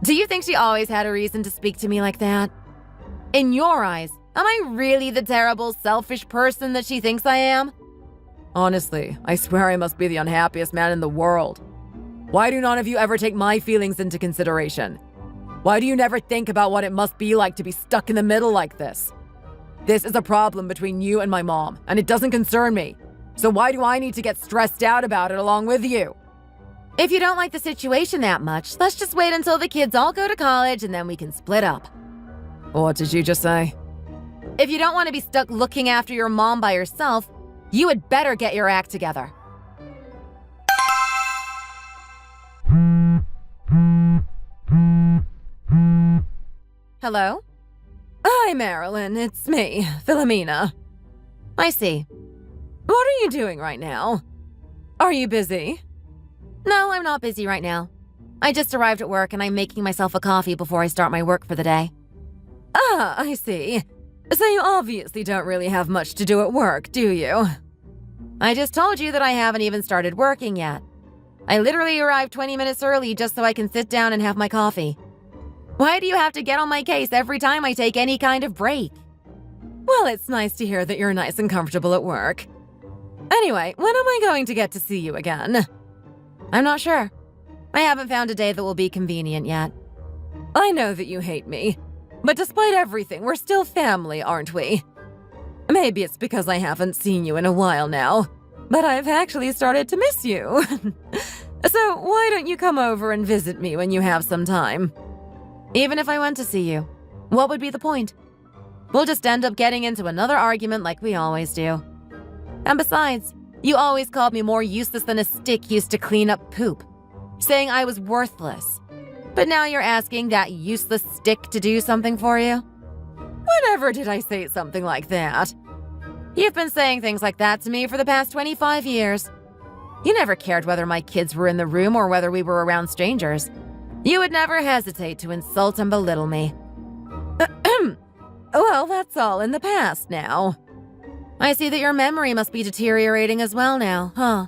Do you think she always had a reason to speak to me like that? In your eyes, am I really the terrible, selfish person that she thinks I am? Honestly, I swear I must be the unhappiest man in the world. Why do none of you ever take my feelings into consideration? Why do you never think about what it must be like to be stuck in the middle like this? This is a problem between you and my mom, and it doesn't concern me. So why do I need to get stressed out about it along with you? If you don't like the situation that much, let's just wait until the kids all go to college and then we can split up. What did you just say? If you don't want to be stuck looking after your mom by yourself, you had better get your act together. Hello? Hi, Marilyn. It's me, Philomena. I see. What are you doing right now? Are you busy? No, I'm not busy right now. I just arrived at work and I'm making myself a coffee before I start my work for the day. Ah, I see. So you obviously don't really have much to do at work, do you? I just told you that I haven't even started working yet. I literally arrived 20 minutes early just so I can sit down and have my coffee. Why do you have to get on my case every time I take any kind of break? Well, it's nice to hear that you're nice and comfortable at work. Anyway, when am I going to get to see you again? I'm not sure. I haven't found a day that will be convenient yet. I know that you hate me, but despite everything, we're still family, aren't we? Maybe it's because I haven't seen you in a while now, but I've actually started to miss you. So why don't you come over and visit me when you have some time? Even if I went to see you, what would be the point? We'll just end up getting into another argument like we always do. And besides, you always called me more useless than a stick used to clean up poop, saying I was worthless. But now you're asking that useless stick to do something for you? Whenever did I say something like that? You've been saying things like that to me for the past 25 years. You never cared whether my kids were in the room or whether we were around strangers. You would never hesitate to insult and belittle me. Well, that's all in the past now. I see that your memory must be deteriorating as well now, huh?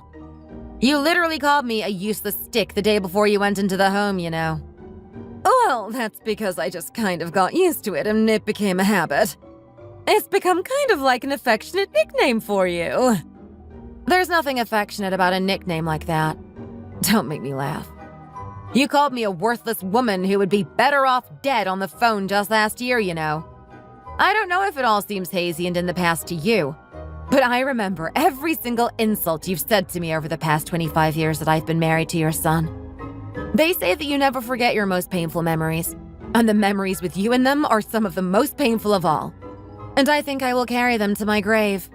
You literally called me a useless stick the day before you went into the home, you know. Well, that's because I just kind of got used to it and it became a habit. It's become kind of like an affectionate nickname for you. There's nothing affectionate about a nickname like that. Don't make me laugh. You called me a worthless woman who would be better off dead on the phone just last year, you know. I don't know if it all seems hazy and in the past to you, but I remember every single insult you've said to me over the past 25 years that I've been married to your son. They say that you never forget your most painful memories, and the memories with you in them are some of the most painful of all. And I think I will carry them to my grave.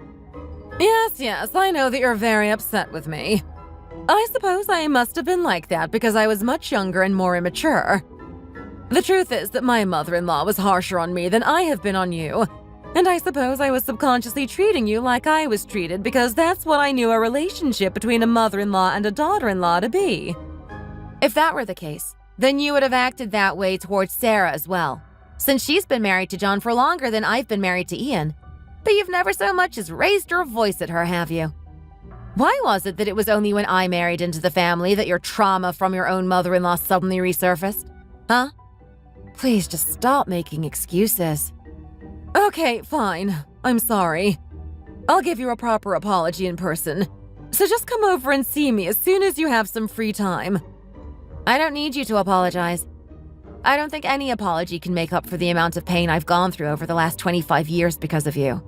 Yes, I know that you're very upset with me. I suppose I must have been like that because I was much younger and more immature. The truth is that my mother-in-law was harsher on me than I have been on you, and I suppose I was subconsciously treating you like I was treated because that's what I knew a relationship between a mother-in-law and a daughter-in-law to be. If that were the case, then you would have acted that way towards Sarah as well, since she's been married to John for longer than I've been married to Ian. But you've never so much as raised your voice at her, have you? Why was it that it was only when I married into the family that your trauma from your own mother-in-law suddenly resurfaced? Huh? Please just stop making excuses. Okay, fine. I'm sorry. I'll give you a proper apology in person. So just come over and see me as soon as you have some free time. I don't need you to apologize. I don't think any apology can make up for the amount of pain I've gone through over the last 25 years because of you.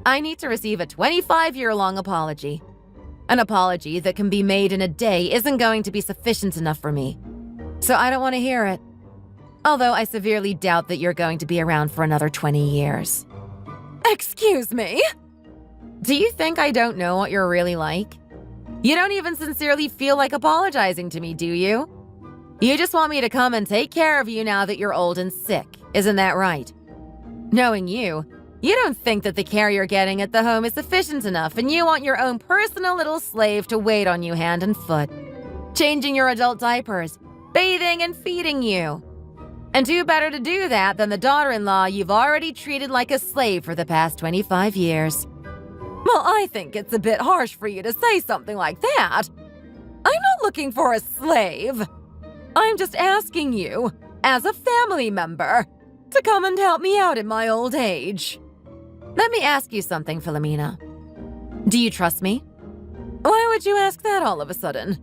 I need to receive a 25-year-long apology. An apology that can be made in a day isn't going to be sufficient enough for me. So I don't want to hear it. Although I severely doubt that you're going to be around for another 20 years. Excuse me? Do you think I don't know what you're really like? You don't even sincerely feel like apologizing to me, do you? You just want me to come and take care of you now that you're old and sick, isn't that right? Knowing you don't think that the care you're getting at the home is sufficient enough, and you want your own personal little slave to wait on you hand and foot, changing your adult diapers, bathing and feeding you. And who better to do that than the daughter-in-law you've already treated like a slave for the past 25 years. Well, I think it's a bit harsh for you to say something like that. I'm not looking for a slave. I'm just asking you, as a family member, to come and help me out in my old age. Let me ask you something, Philomena. Do you trust me? Why would you ask that all of a sudden?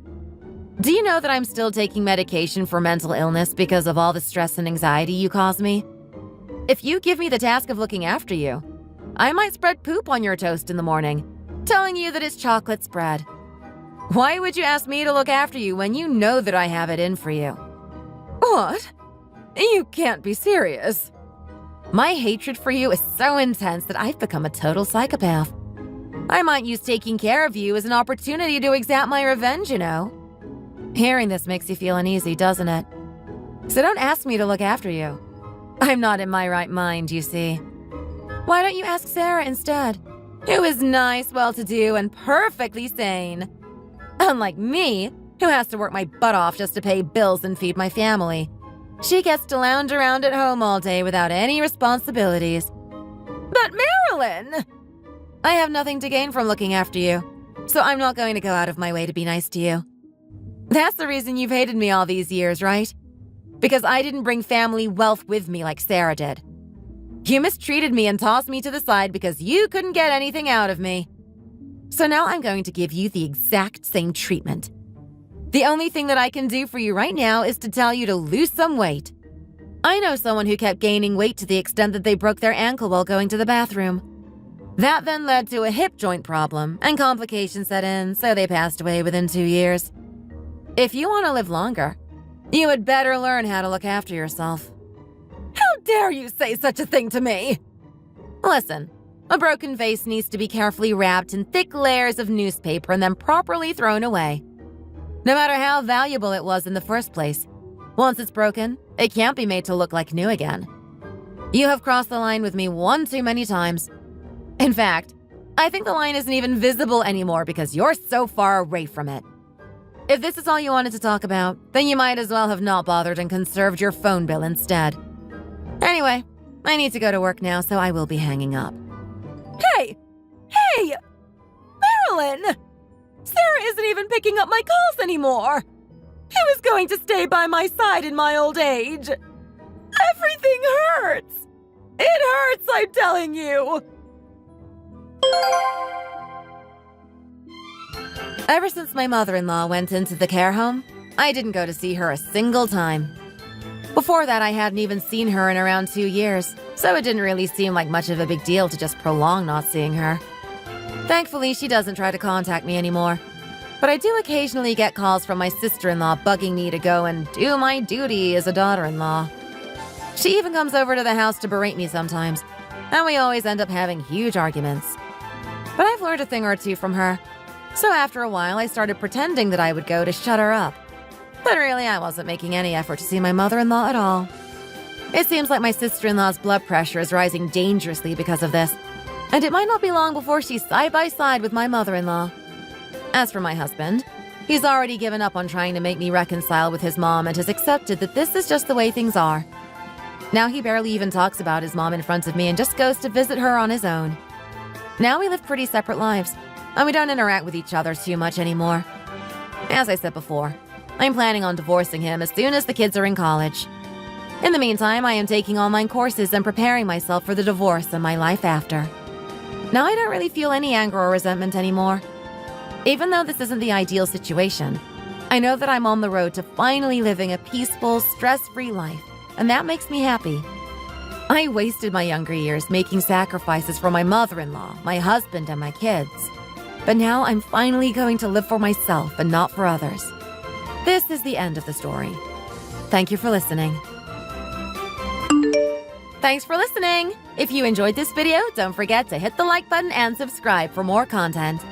Do you know that I'm still taking medication for mental illness because of all the stress and anxiety you cause me? If you give me the task of looking after you, I might spread poop on your toast in the morning, telling you that it's chocolate spread. Why would you ask me to look after you when you know that I have it in for you? What? You can't be serious. My hatred for you is so intense that I've become a total psychopath. I might use taking care of you as an opportunity to exact my revenge, you know. Hearing this makes you feel uneasy, doesn't it? So don't ask me to look after you. I'm not in my right mind, you see. Why don't you ask Sarah instead, who is nice, well-to-do, and perfectly sane? Unlike me, who has to work my butt off just to pay bills and feed my family. She gets to lounge around at home all day without any responsibilities. But Marilyn! I have nothing to gain from looking after you, so I'm not going to go out of my way to be nice to you. That's the reason you've hated me all these years, right? Because I didn't bring family wealth with me like Sarah did. You mistreated me and tossed me to the side because you couldn't get anything out of me. So now I'm going to give you the exact same treatment. The only thing that I can do for you right now is to tell you to lose some weight. I know someone who kept gaining weight to the extent that they broke their ankle while going to the bathroom. That then led to a hip joint problem, and complications set in, so they passed away within 2 years. If you want to live longer, you had better learn how to look after yourself. How dare you say such a thing to me? Listen, a broken vase needs to be carefully wrapped in thick layers of newspaper and then properly thrown away. No matter how valuable it was in the first place, once it's broken, it can't be made to look like new again. You have crossed the line with me one too many times. In fact, I think the line isn't even visible anymore because you're so far away from it. If this is all you wanted to talk about, then you might as well have not bothered and conserved your phone bill instead. Anyway, I need to go to work now, so I will be hanging up. Hey! Marilyn! Sarah isn't even picking up my calls anymore! Who is going to stay by my side in my old age? Everything hurts! It hurts, I'm telling you! Ever since my mother-in-law went into the care home, I didn't go to see her a single time. Before that, I hadn't even seen her in around 2 years, so it didn't really seem like much of a big deal to just prolong not seeing her. Thankfully, she doesn't try to contact me anymore. But I do occasionally get calls from my sister-in-law bugging me to go and do my duty as a daughter-in-law. She even comes over to the house to berate me sometimes, and we always end up having huge arguments. But I've learned a thing or two from her, so after a while I started pretending that I would go to shut her up. But really, I wasn't making any effort to see my mother-in-law at all. It seems like my sister-in-law's blood pressure is rising dangerously because of this, and it might not be long before she's side by side with my mother-in-law. As for my husband, He's already given up on trying to make me reconcile with his mom and has accepted that this is just the way things are. Now he barely even talks about his mom in front of me and just goes to visit her on his own. Now we live pretty separate lives, and we don't interact with each other too much anymore. As I said before, I'm planning on divorcing him as soon as the kids are in college. In the meantime, I am taking online courses and preparing myself for the divorce and my life after. Now I don't really feel any anger or resentment anymore. Even though this isn't the ideal situation, I know that I'm on the road to finally living a peaceful, stress-free life, and that makes me happy. I wasted my younger years making sacrifices for my mother-in-law, my husband, and my kids. But now I'm finally going to live for myself and not for others. This is the end of the story. Thank you for listening. Thanks for listening! If you enjoyed this video, don't forget to hit the like button and subscribe for more content.